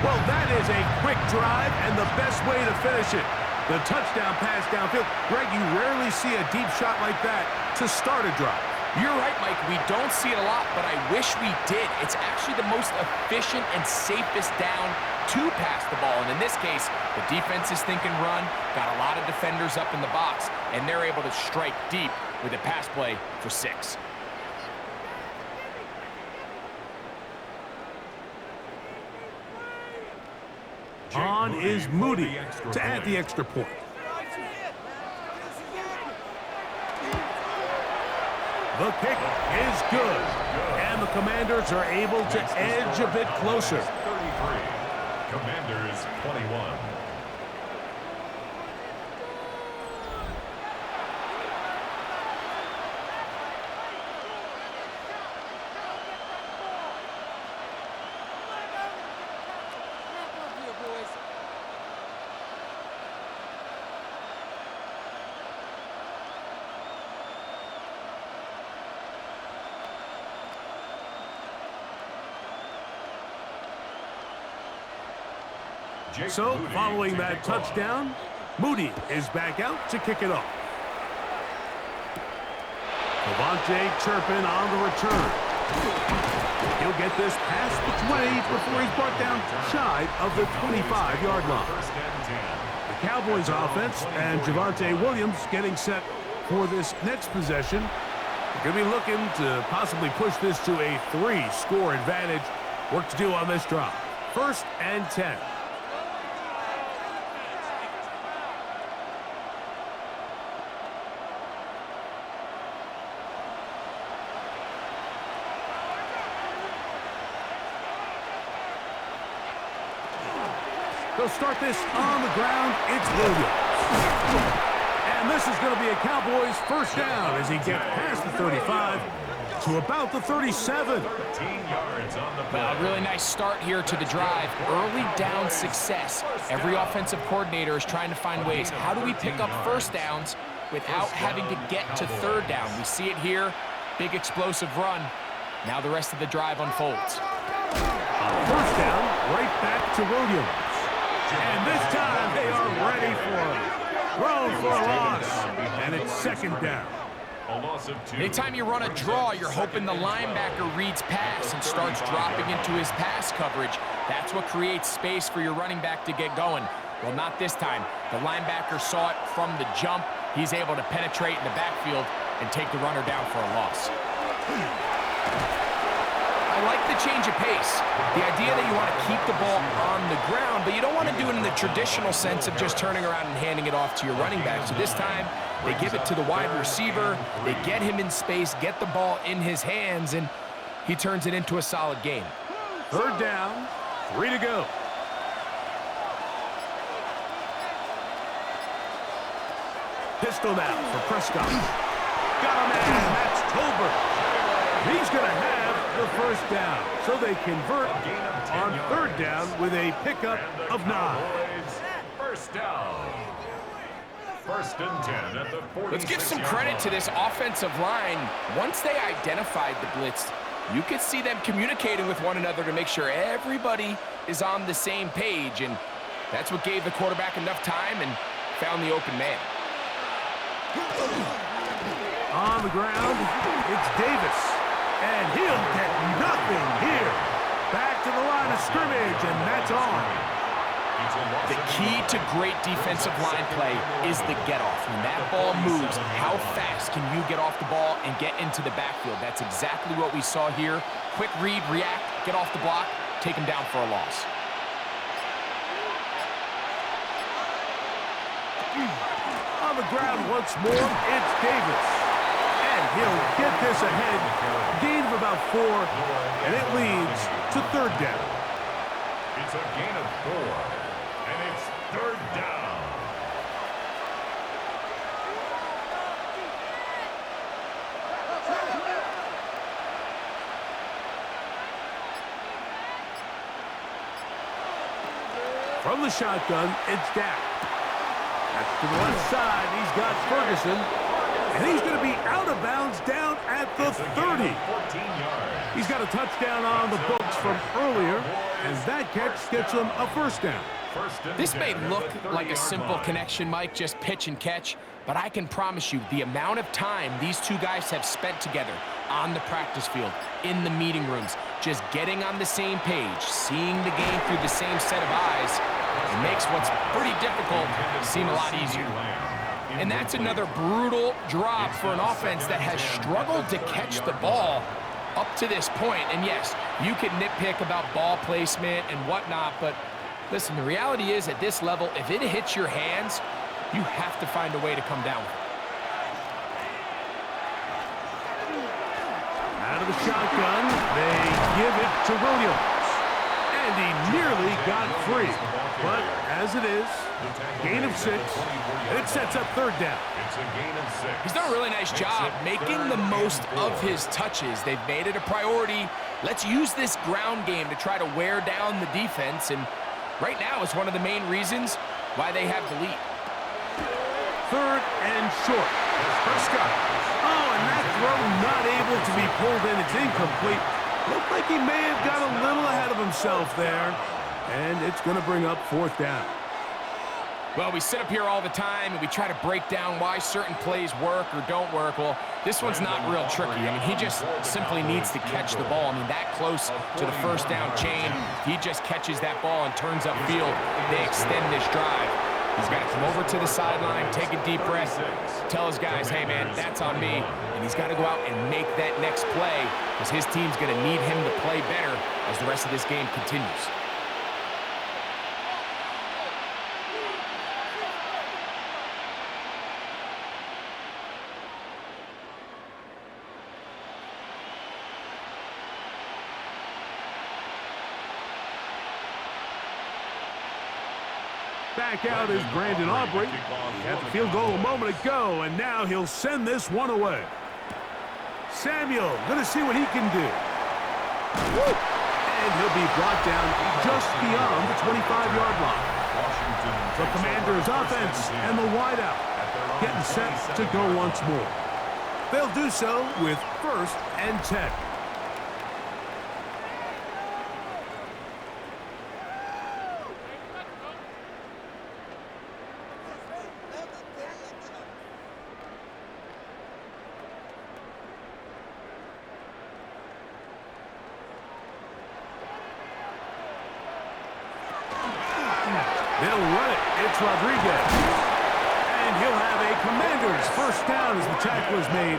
Well, that is a quick drive and the best way to finish it. The touchdown pass downfield. Greg, you rarely see a deep shot like that to start a drive. You're right, Mike. We don't see it a lot, but I wish we did. It's actually the most efficient and safest down to pass the ball. And in this case, the defense is thinking run, got a lot of defenders up in the box, and they're able to strike deep with a pass play for 6. On is Moody to add the extra point. The kick is good. And the Commanders are able to edge a bit closer. 33. Commanders 21. So, following that touchdown, Moody is back out to kick it off. Devontae Turpin on the return. He'll get this past the 20 before he's brought down shy of the 25-yard line. The Cowboys offense and Javonte Williams getting set for this next possession. They're going to be looking to possibly push this to a 3-score advantage. Work to do on this drive. 1st and 10. They'll start this on the ground. It's Williams. And this is going to be a Cowboys first down as he gets past the 35 to about the 37. 13 yards on the play. Well, a really nice start here to the drive. Early down success. Every offensive coordinator is trying to find ways. How do we pick up first downs without having to get to 3rd down? We see it here. Big explosive run. Now the rest of the drive unfolds. First down, right back to Williams. And this time they are ready for it. Thrown for a loss. And it's 2nd down. A loss of 2. Anytime you run a draw, you're hoping the linebacker reads pass and starts dropping into his pass coverage. That's what creates space for your running back to get going. Well, not this time. The linebacker saw it from the jump. He's able to penetrate in the backfield and take the runner down for a loss. I like the change of pace. The idea that you want to keep the ball on the ground, but you don't want to do it in the traditional sense of just turning around and handing it off to your running back. So this time, they give it to the wide receiver. They get him in space, get the ball in his hands, and he turns it into a solid game. 3rd down, 3 to go. Pistol now for Prescott. Got a man, that's Tolbert. He's going to have the first down. So they convert on 3rd down with a pickup of 9. First down. 1st and 10 at the 46. Let's give some credit to this offensive line. Once they identified the blitz, you could see them communicating with one another to make sure everybody is on the same page, and that's what gave the quarterback enough time and found the open man. On the ground, it's Davis. And he'll get nothing here. Back to the line of scrimmage, and that's on. The key to great defensive line play is the get-off. When that ball moves, how fast can you get off the ball and get into the backfield? That's exactly what we saw here. Quick read, react, get off the block, take him down for a loss. On the ground once more, it's Davis. And he'll get this ahead. Gain of about 4, and it leads to 3rd down. It's a gain of 4, and it's 3rd down. From the shotgun, it's Dak. To the left side, he's got Ferguson. And he's going to be out of bounds down at the 30. He's got a touchdown on the books from earlier, and that catch gets him a first down. This may look like a simple connection, Mike, just pitch and catch, but I can promise you the amount of time these two guys have spent together on the practice field, in the meeting rooms, just getting on the same page, seeing the game through the same set of eyes, it makes what's pretty difficult seem a lot easier. And that's another brutal drop for an offense that has struggled to catch the ball up to this point. And yes, you can nitpick about ball placement and whatnot, but listen, the reality is at this level, if it hits your hands, you have to find a way to come down with it. Out of the shotgun, they give it to Williams. And he nearly got free. But as it is, gain of 6, and it sets up third down. He's done a really nice job making the most of his touches. They've made it a priority. Let's use this ground game to try to wear down the defense, and right now is one of the main reasons why they have the lead. Third and short. Prescott. Oh, and that throw not able to be pulled in. It's incomplete. Looked like he may have got a little ahead of himself there. And it's going to bring up fourth down. Well, we sit up here all the time and we try to break down why certain plays work or don't work. Well, this one's not real tricky. I mean, he just simply needs to catch the ball. I mean, that close to the first down chain, he just catches that ball and turns upfield. They extend this drive. He's got to come over to the sideline, take a deep breath, tell his guys, hey, man, that's on me. And he's got to go out and make that next play because his team's going to need him to play better as the rest of this game continues. Back out is Brandon Aubrey. He had the field goal a moment ago, and now he'll send this one away. Samuel going to see what he can do. Woo! And he'll be brought down just beyond the 25-yard line. The Commanders' offense and the wideout getting set to go once more. They'll do so with 1st and 10. They'll run it. It's Rodriguez. And he'll have a Commanders first down as the tackle is made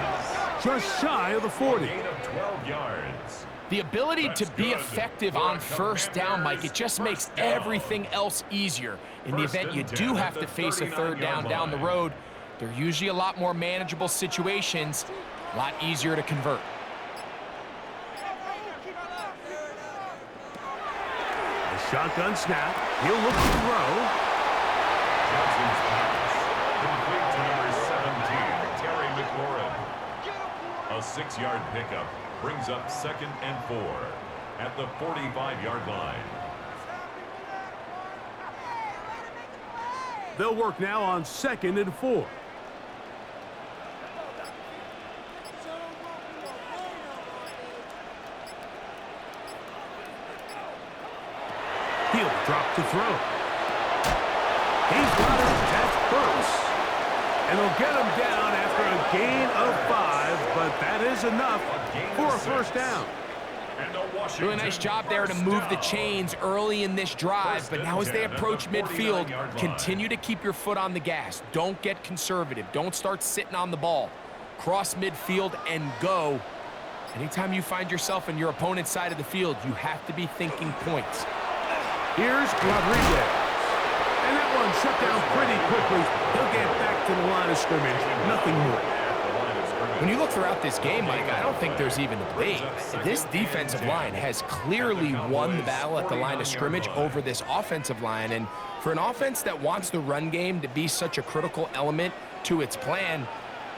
just shy of the 40. Gain of 12 yards. The ability to be effective on first down, Mike, it just makes everything else easier. In the event you do have to face a third down down the road, they're usually a lot more manageable situations, a lot easier to convert. Shotgun snap. He'll look to throw. Johnson's pass. Complete to number 17, Terry McLaurin. A 6-yard pickup brings up 2nd and 4 at the 45-yard line. They'll work now on 2nd and 4. He'll drop to throw. He's got it at first. And he'll get him down after a gain of 5, but that is enough for a first down. Really nice job there to move the chains early in this drive, but now as they approach midfield, continue to keep your foot on the gas. Don't get conservative. Don't start sitting on the ball. Cross midfield and go. Anytime you find yourself on your opponent's side of the field, you have to be thinking points. Here's Rodriguez. And that one shut down pretty quickly. He'll get back to the line of scrimmage. Nothing more. When you look throughout this game, Mike, I don't think there's even a debate. This defensive line has clearly won the battle at the line of scrimmage over this offensive line. And for an offense that wants the run game to be such a critical element to its plan,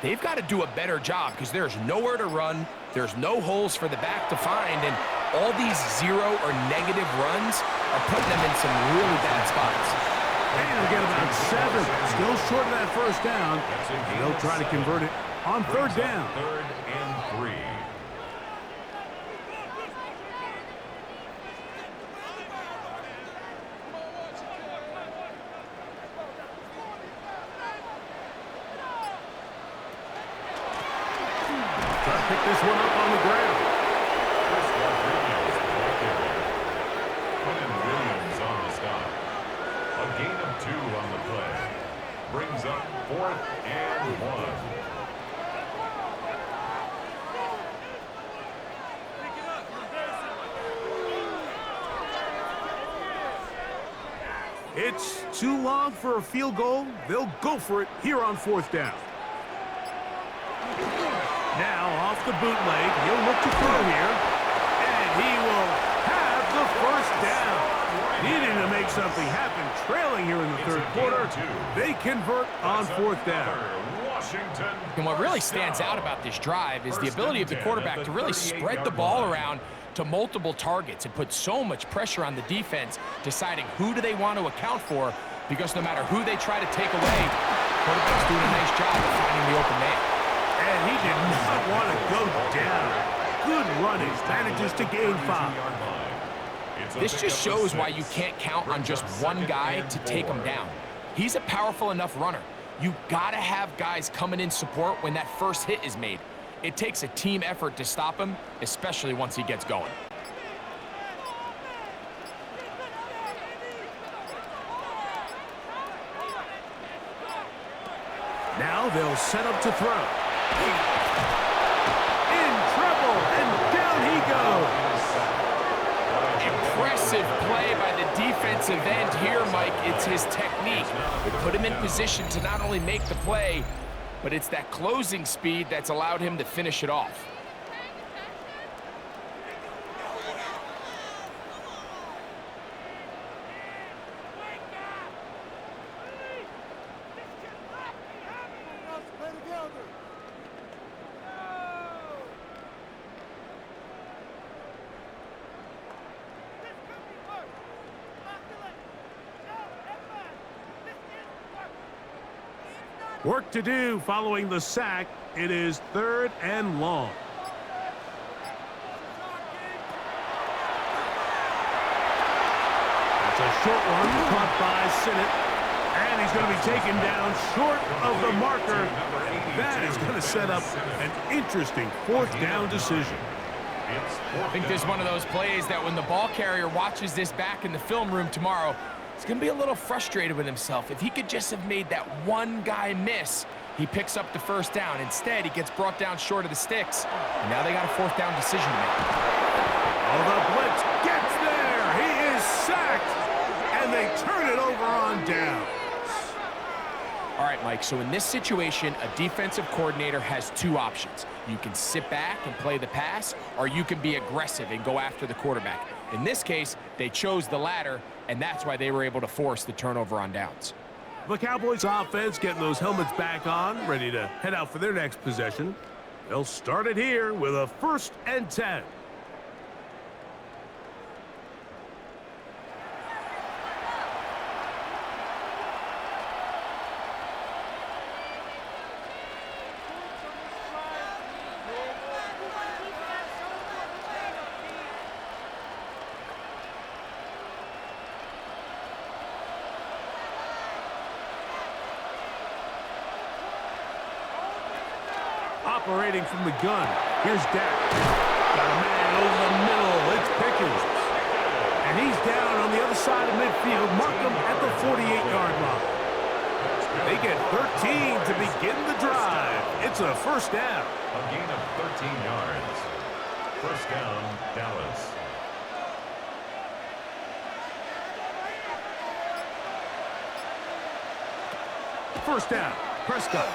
they've got to do a better job because there's nowhere to run. There's no holes for the back to find. And all these 0 or negative runs are putting them in some really bad spots. And he'll get about 7. Still short of that first down. And he'll try to convert it on third down. Third and 3. Try to pick this one up on the ground. On the stop. A gain of 2 on the play. Brings up 4th and 1. It's too long for a field goal. They'll go for it here on 4th down. Now off the bootleg, he'll look to throw here. And he will have the first down. Needing to make something happen, trailing here in the third quarter. They convert on 4th down. And what really stands out about this drive is the ability of the quarterback to really spread the ball around to multiple targets and put so much pressure on the defense, deciding who do they want to account for, because no matter who they try to take away, quarterback's doing a nice job of finding the open man. And he did not want to go down. Good running, manages to gain 5. This just shows why you can't count on just one guy to take him down. He's a powerful enough runner. You gotta have guys coming in support when that first hit is made. It takes a team effort to stop him, especially once he gets going. Now they'll set up to throw. In trouble, and down he goes. Impressive play by the defensive end here, Mike. It's his technique. It put him in position to not only make the play, but it's that closing speed that's allowed him to finish it off. Work to do following the sack. It is 3rd and long. That's a short one caught by Sinnott. And he's going to be taken down short of the marker. That is going to set up an interesting 4th down decision. I think there's one of those plays that when the ball carrier watches this back in the film room tomorrow, he's going to be a little frustrated with himself. If he could just have made that one guy miss, he picks up the first down. Instead, he gets brought down short of the sticks. And now they got a 4th down decision to make. Oh, the blitz gets there. He is sacked. And they turn it over on down. All right, Mike, so in this situation, a defensive coordinator has 2 options. You can sit back and play the pass, or you can be aggressive and go after the quarterback. In this case, they chose the latter, and that's why they were able to force the turnover on downs. The Cowboys offense getting those helmets back on, ready to head out for their next possession. They'll start it here with a 1st and 10. Operating from the gun. Here's Dak. Got a man over the middle. It's Pickens. And he's down on the other side of midfield. Mark him at the 48-yard line. They get 13 to begin the drive. It's a 1st down. A gain of 13 yards. 1st down, Dallas. First down, Prescott.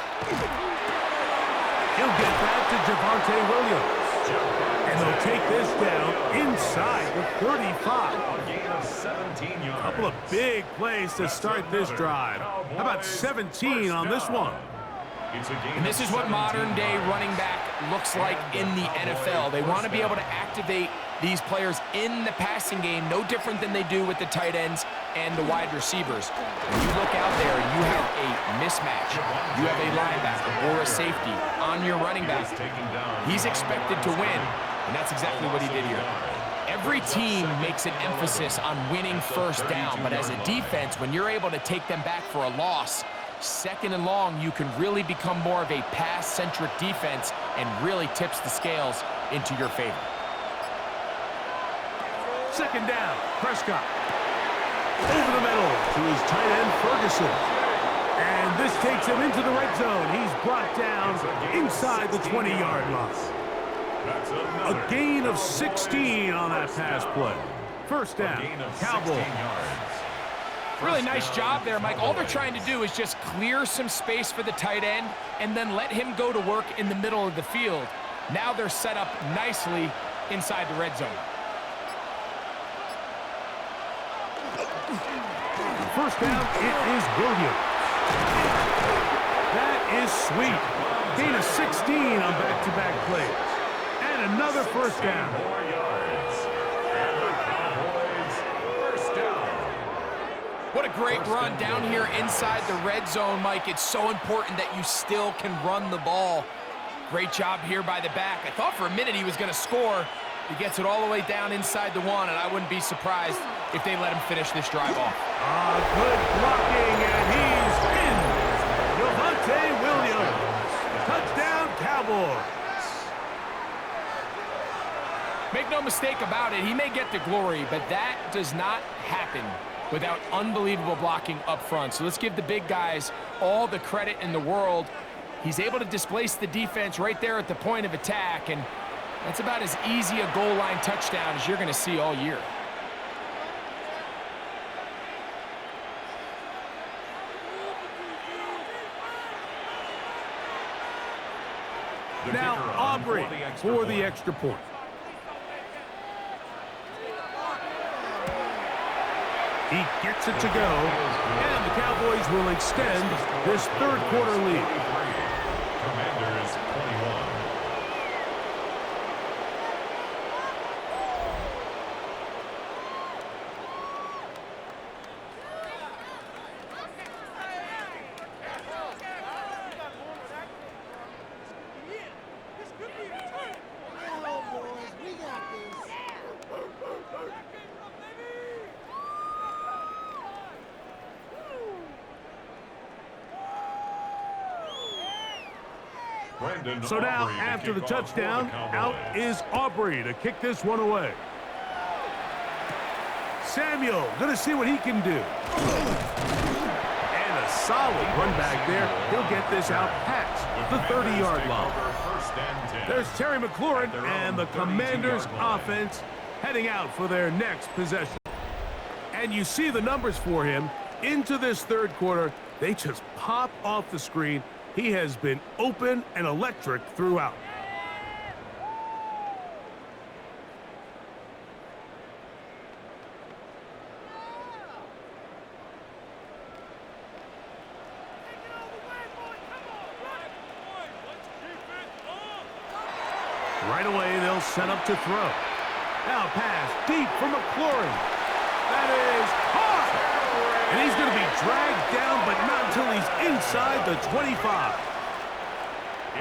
He'll get back to Javonte Williams. And they'll take this down inside the 35. A gain of 17 yards. Couple of big plays to start this drive. How about 17 on this one? And this is what modern-day running back looks like in the NFL. They want to be able to activate these players in the passing game, no different than they do with the tight ends and the wide receivers. When you look out there and you have a mismatch, you have a linebacker or a safety on your running back, he's expected to win, and that's exactly what he did here. Every team makes an emphasis on winning first down, but as a defense, when you're able to take them back for a loss, second and long, you can really become more of a pass-centric defense and really tips the scales into your favor. Second down, Prescott. Over the middle to his tight end, Ferguson. And this takes him into the red zone. He's brought down inside the 20-yard line. A gain of 16 on that pass play. First down, Cowboys. Really nice job there, Mike. All they're trying to do is just clear some space for the tight end and then let him go to work in the middle of the field. Now they're set up nicely inside the red zone. First down, it is Williams. That is sweet. Gain of 16 on back-to-back plays. And another first down. What a great run down here inside the red zone, Mike. It's so important that you still can run the ball. Great job here by the back. I thought for a minute he was going to score. He gets it all the way down inside the one, and I wouldn't be surprised if they let him finish this drive off. Good blocking, and he's in. Javonte Williams. Touchdown, Cowboys. Make no mistake about it, he may get the glory, but that does not happen without unbelievable blocking up front. So let's give the big guys all the credit in the world. He's able to displace the defense right there at the point of attack, and that's about as easy a goal line touchdown as you're going to see all year. Now Aubrey for the extra point. He gets it to go, and the Cowboys will extend this third quarter lead. Commanders 21. So now, after the touchdown, out is Aubrey to kick this one away. Samuel, going to see what he can do. And a solid run back there. He'll get this out past the 30-yard line. There's Terry McLaurin and the Commanders' offense heading out for their next possession. And you see the numbers for him into this third quarter. They just pop off the screen. He has been open and electric throughout. Right away, they'll set up to throw. Now pass deep for McLaurin. That is hard. And he's going to be dragged down, but not until he's inside the 25.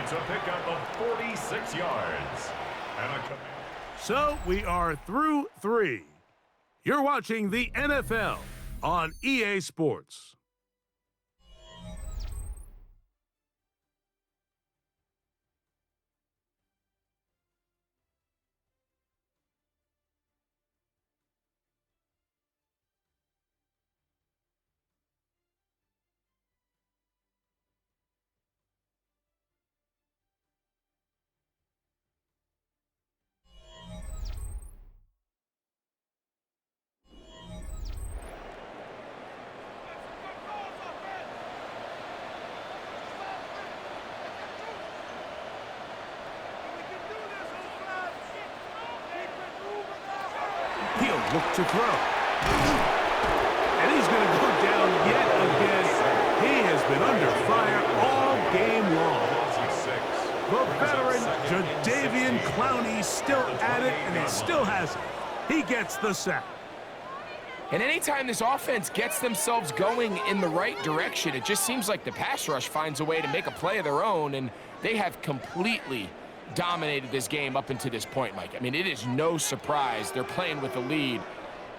It's a pickup of 46 yards. So we are through 3. You're watching the NFL on EA Sports. He'll look to throw. And he's going to go down yet again. He has been under fire all game long. The veteran Jadeveon Clowney still at it, and he still has it. He gets the sack. And anytime this offense gets themselves going in the right direction, it just seems like the pass rush finds a way to make a play of their own, and they have completely dominated this game up until this point, Mike. I mean, it is no surprise they're playing with the lead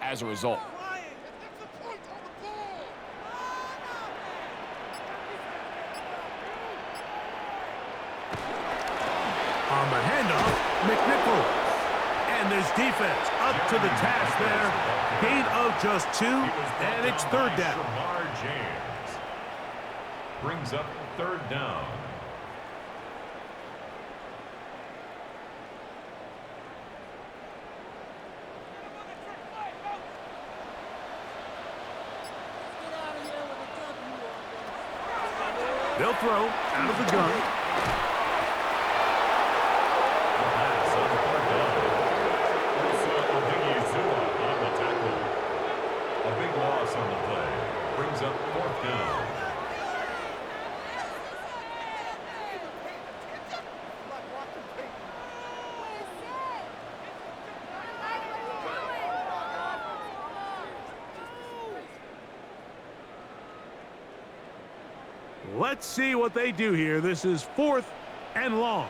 as a result. On the handoff, McNichols. And this defense up to the task there. Gain of just 2, and it's third down. James brings up third down. They'll throw out of the gun. On the play, brings up fourth down. Let's see what they do here. This is 4th and long.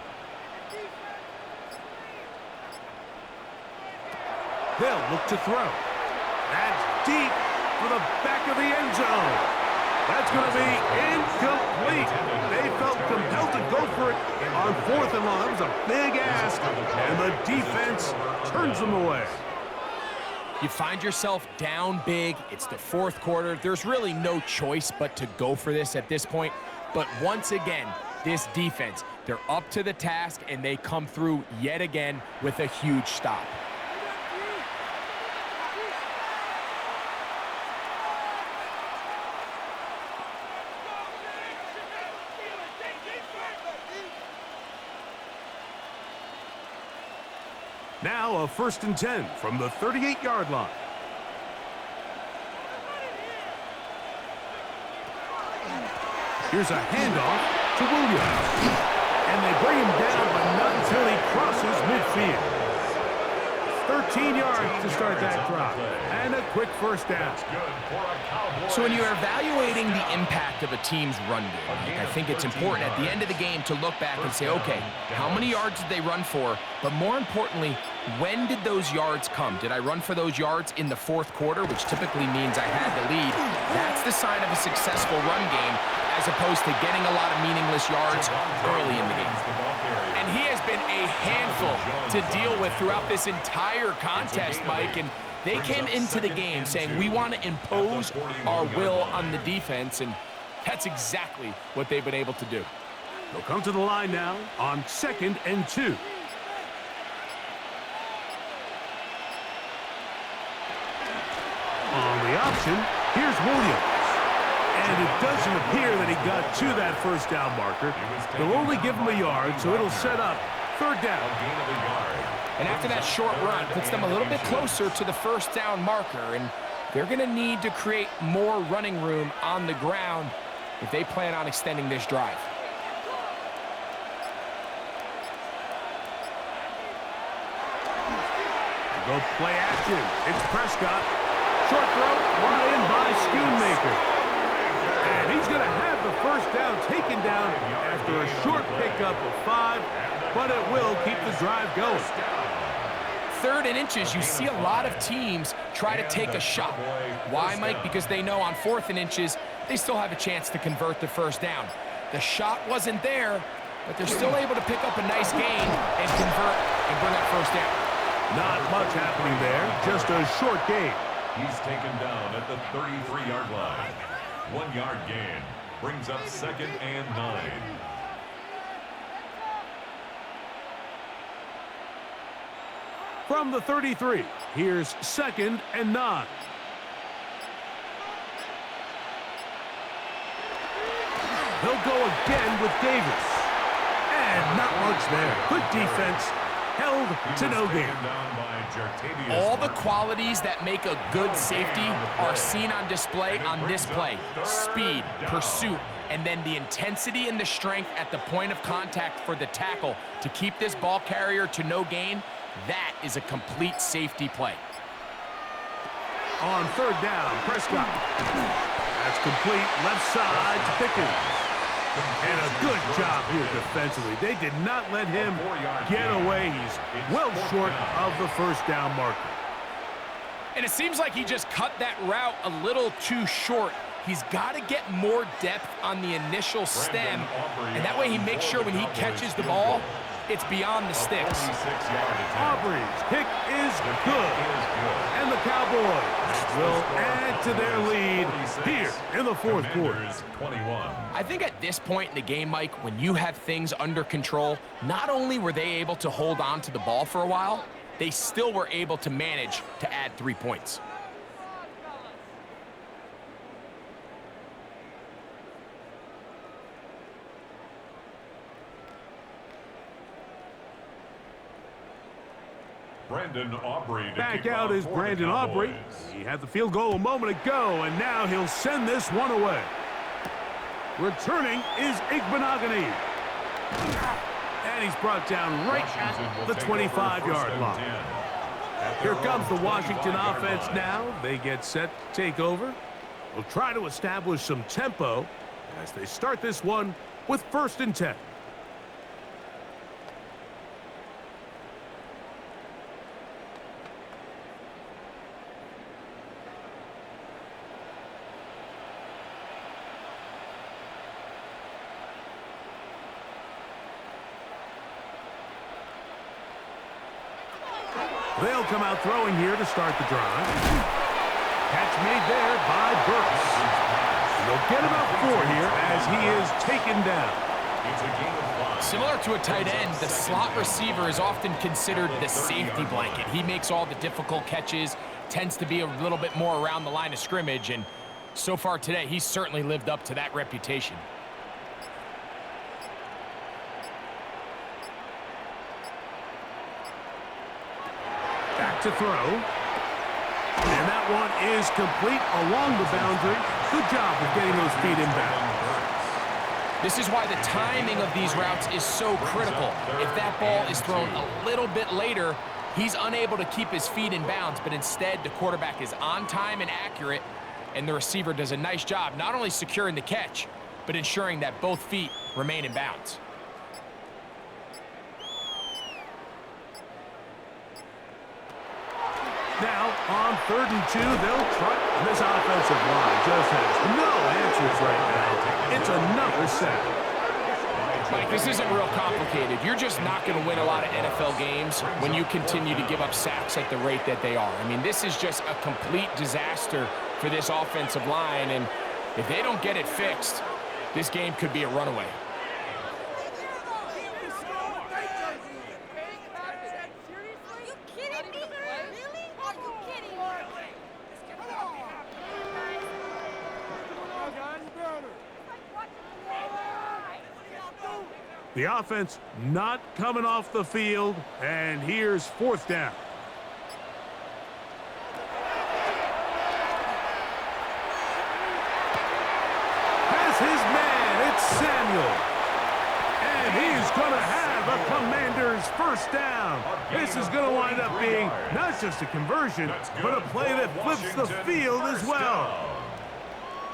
They'll look to throw. That's deep for the back of the end zone. That's going to be incomplete. They felt compelled to go for it on 4th and long. That was a big ask, and the defense turns them away. You find yourself down big. It's the 4th quarter. There's really no choice but to go for this at this point. But once again, this defense, they're up to the task, and they come through yet again with a huge stop. Now a 1st and 10 from the 38-yard line. Here's a handoff to Williams. And they bring him down, but not until he crosses midfield. 13 yards to start that drive. And a quick first down. So when you're evaluating the impact of a team's run game, I think it's important at the end of the game to look back and say, okay, how many yards did they run for? But more importantly, when did those yards come? Did I run for those yards in the 4th quarter, which typically means I had the lead? That's the sign of a successful run game, as opposed to getting a lot of meaningless yards early in the game. And he has been a handful to deal with throughout this entire contest, Mike, and they came into the game saying, we want to impose our will on the defense, and that's exactly what they've been able to do. They'll come to the line now on 2nd and 2. On the option, here's Williams. And it doesn't appear that he got to that first down marker. They'll only give him a yard, so it'll set up third down. And after that short run, puts them a little bit closer to the first down marker, and they're going to need to create more running room on the ground if they plan on extending this drive. Go play action. It's Prescott. Short throw, brought in by Schoonmaker. And he's going to have the first down taken down after a short pickup of 5, but it will keep the drive going. 3rd and inches, you see a lot of teams try to take a shot. Why, Mike? Because they know on 4th and inches, they still have a chance to convert the first down. The shot wasn't there, but they're still able to pick up a nice gain and convert and bring that first down. Not much happening there, just a short gain. He's taken down at the 33-yard line. 1-yard gain brings up 2nd and 9. From the 33, here's 2nd and 9. He'll go again with Davis. And not much there. Good defense. Held to no gain. All the qualities that make a good safety are seen on display on this play. Speed, pursuit, and then the intensity and the strength at the point of contact for the tackle to keep this ball carrier to no gain. That is a complete safety play. On third down, Prescott. That's complete. Left side to Pickens. And a good job here defensively. They did not let him get away. He's well short of the first down marker. And it seems like he just cut that route a little too short. He's got to get more depth on the initial stem, and that way he makes sure when he catches the ball, it's beyond the sticks. Aubrey's kick is good. And the Cowboys will add to their lead here in the fourth quarter. I think at this point in the game, Mike, when you have things under control, not only were they able to hold on to the ball for a while, they still were able to manage to add 3 points. Brandon Aubrey. Back out is Brandon Aubrey. He had the field goal a moment ago, and now he'll send this one away. Returning is Igbenogany. And he's brought down right at the 25-yard line. Here comes the Washington offense now. They get set to take over. They'll try to establish some tempo as they start this one with 1st and 10. They'll come out throwing here to start the drive. Catch made there by Burks. They'll get about 4 here as he is taken down. Similar to a tight end, the slot receiver is often considered the safety blanket. He makes all the difficult catches, tends to be a little bit more around the line of scrimmage, and so far today, he's certainly lived up to that reputation. Back to throw. And that one is complete along the boundary. Good job of getting those feet inbound. This is why the timing of these routes is so critical. If that ball is thrown a little bit later, he's unable to keep his feet in bounds, but instead the quarterback is on time and accurate, and the receiver does a nice job not only securing the catch, but ensuring that both feet remain in bounds. Now, on 3rd and 2, they'll try. This offensive line just has no answers right now. It's another sack. Mike, this isn't real complicated. You're just not going to win a lot of NFL games when you continue to give up sacks at the rate that they are. I mean, this is just a complete disaster for this offensive line, and if they don't get it fixed, this game could be a runaway. The offense not coming off the field, and here's 4th down. Has his man, it's Samuel. And he's going to have a Commander's 1st down. This is going to wind up being not just a conversion, but a play that flips the field as well.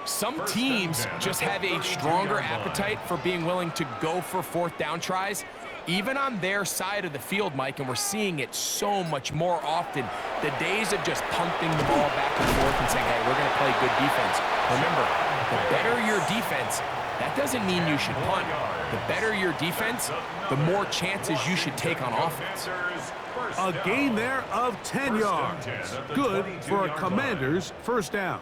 Some teams just have a stronger appetite for being willing to go for 4th down tries, even on their side of the field, Mike, and we're seeing it so much more often. The days of just punting the ball back and forth and saying, hey, we're going to play good defense. Remember, the better your defense, that doesn't mean you should punt. The better your defense, the more chances you should take on offense. A gain there of 10 yards. Good for a Commander's 1st down.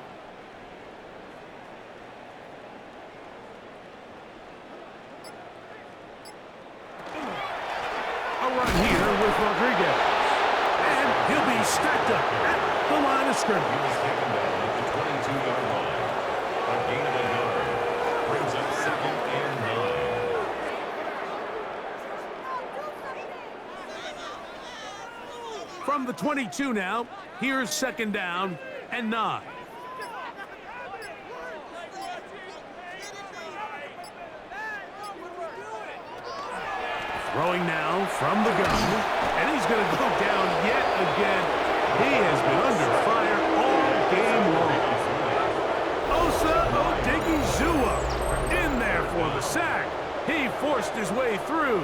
Run here with Rodriguez. And he'll be stacked up at the line of scrimmage. He was taken down at the 22-yard line. A gain of 1 yard. Brings up 2nd and 9. From the 22 now, here's 2nd down and 9. Throwing now from the gun, and he's going to go down yet again. He has been under fire all way through.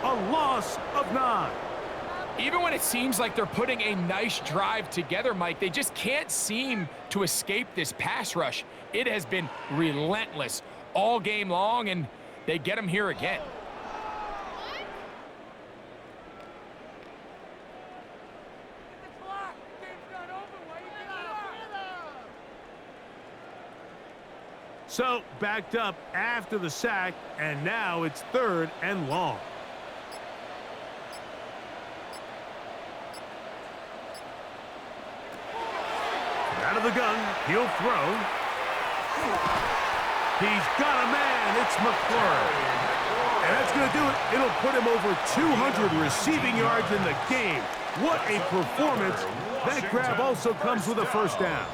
A loss of 9. Even when it seems like they're putting a nice drive together, Mike, they just can't seem to escape this pass rush. It has been relentless all game long, and they get them here again. So, backed up after the sack, and now it's 3rd and long. Out of the gun, he'll throw. He's got a man, it's McClure. And that's going to do it. It'll put him over 200 receiving yards in the game. What a performance. That grab also comes with a 1st down.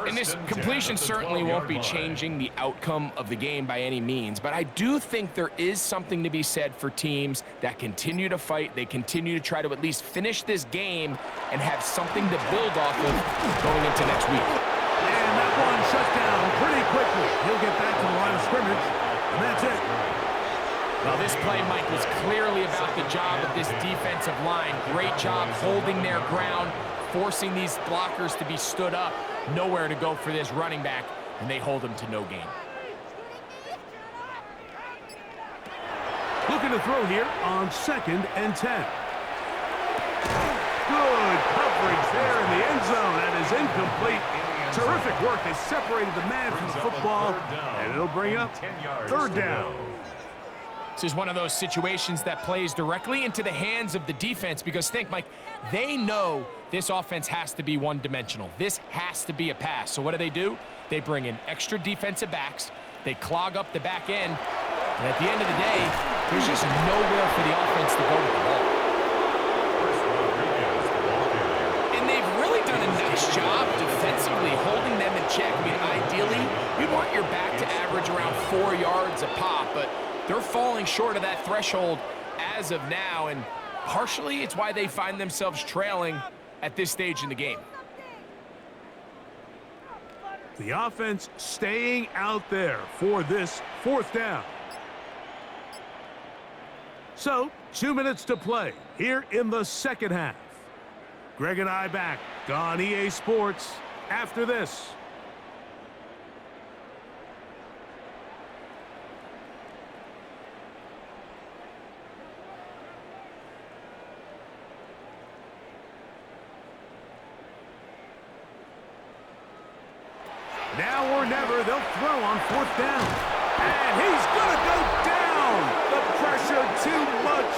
And this completion certainly won't be changing the outcome of the game by any means, but I do think there is something to be said for teams that continue to fight. They continue to try to at least finish this game and have something to build off of going into next week. And that one shut down pretty quickly. He'll get back to the line of scrimmage, and that's it. Well, this play, Mike, was clearly about the job of this defensive line. Great job holding their ground, forcing these blockers to be stood up. Nowhere to go for this running back, and they hold him to no gain. Looking to throw here on 2nd and 10. Good coverage there in the end zone. That is incomplete. Terrific work. They separated the man from the football, and it'll bring up 3rd down. This is one of those situations that plays directly into the hands of the defense because think, Mike, they know this offense has to be one-dimensional. This has to be a pass. So what do? They bring in extra defensive backs. They clog up the back end. And at the end of the day, there's just nowhere for the offense to go with the ball. And they've really done a nice job defensively holding them in check. I mean, ideally, you want your back to average around 4 yards a pop, but they're falling short of that threshold as of now, and partially it's why they find themselves trailing at this stage in the game. The offense staying out there for this 4th down. So, 2 minutes to play here in the 2nd half. Greg and I back on EA Sports after this. Now or never, they'll throw on 4th down. And he's going to go down. The pressure too much.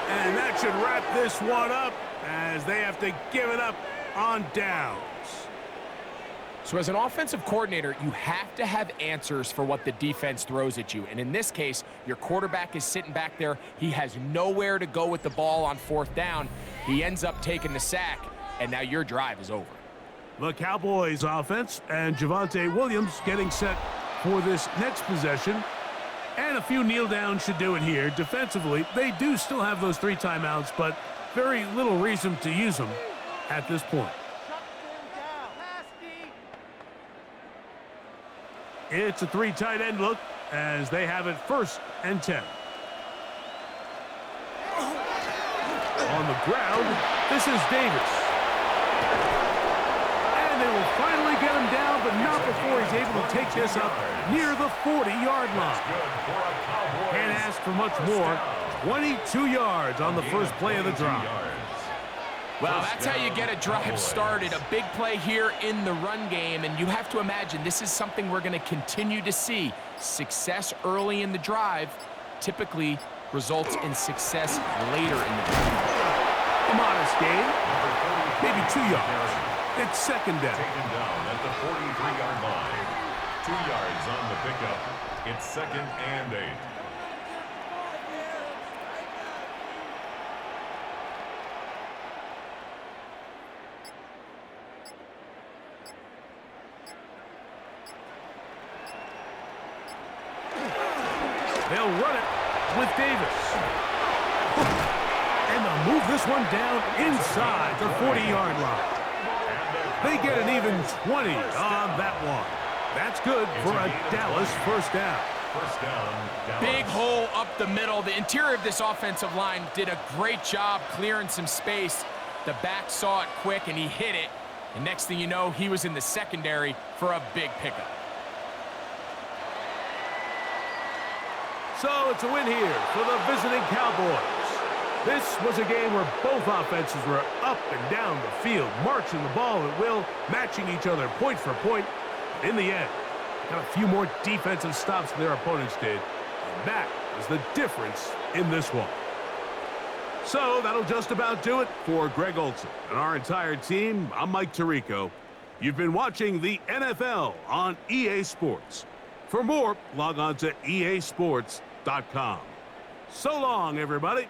And that should wrap this one up as they have to give it up on downs. So as an offensive coordinator, you have to have answers for what the defense throws at you. And in this case, your quarterback is sitting back there. He has nowhere to go with the ball on 4th down. He ends up taking the sack, and now your drive is over. The Cowboys offense and Javonte Williams getting set for this next possession. And a few kneel downs should do it here. Defensively, they do still have those 3 timeouts, but very little reason to use them at this point. It's a 3 tight end look as they have it 1st and 10. On the ground, this is Davis. They will finally get him down, but not before he's able to take this up near the 40-yard line. Can't ask for much more. 22 yards on the first play of the drive. Well, that's how you get a drive started. A big play here in the run game, and you have to imagine this is something we're going to continue to see. Success early in the drive typically results in success later in the drive. A modest gain, maybe 2 yards. It's 2nd down. Taken down at the 43-yard line. 2 yards on the pickup. It's 2nd and 8. They'll run it with Davis. And they'll move this one down inside the 40-yard line. They get an even 20 on that one. That's good for a Dallas 1st down. First down, Dallas. Big hole up the middle. The interior of this offensive line did a great job clearing some space. The back saw it quick, and he hit it. And next thing you know, he was in the secondary for a big pickup. So it's a win here for the visiting Cowboys. This was a game where both offenses were up and down the field, marching the ball at will, matching each other point for point. In the end, got a few more defensive stops than their opponents did, and that was the difference in this one. So that'll just about do it for Greg Olson and our entire team. I'm Mike Tirico. You've been watching the NFL on EA Sports. For more, log on to easports.com. So long, everybody.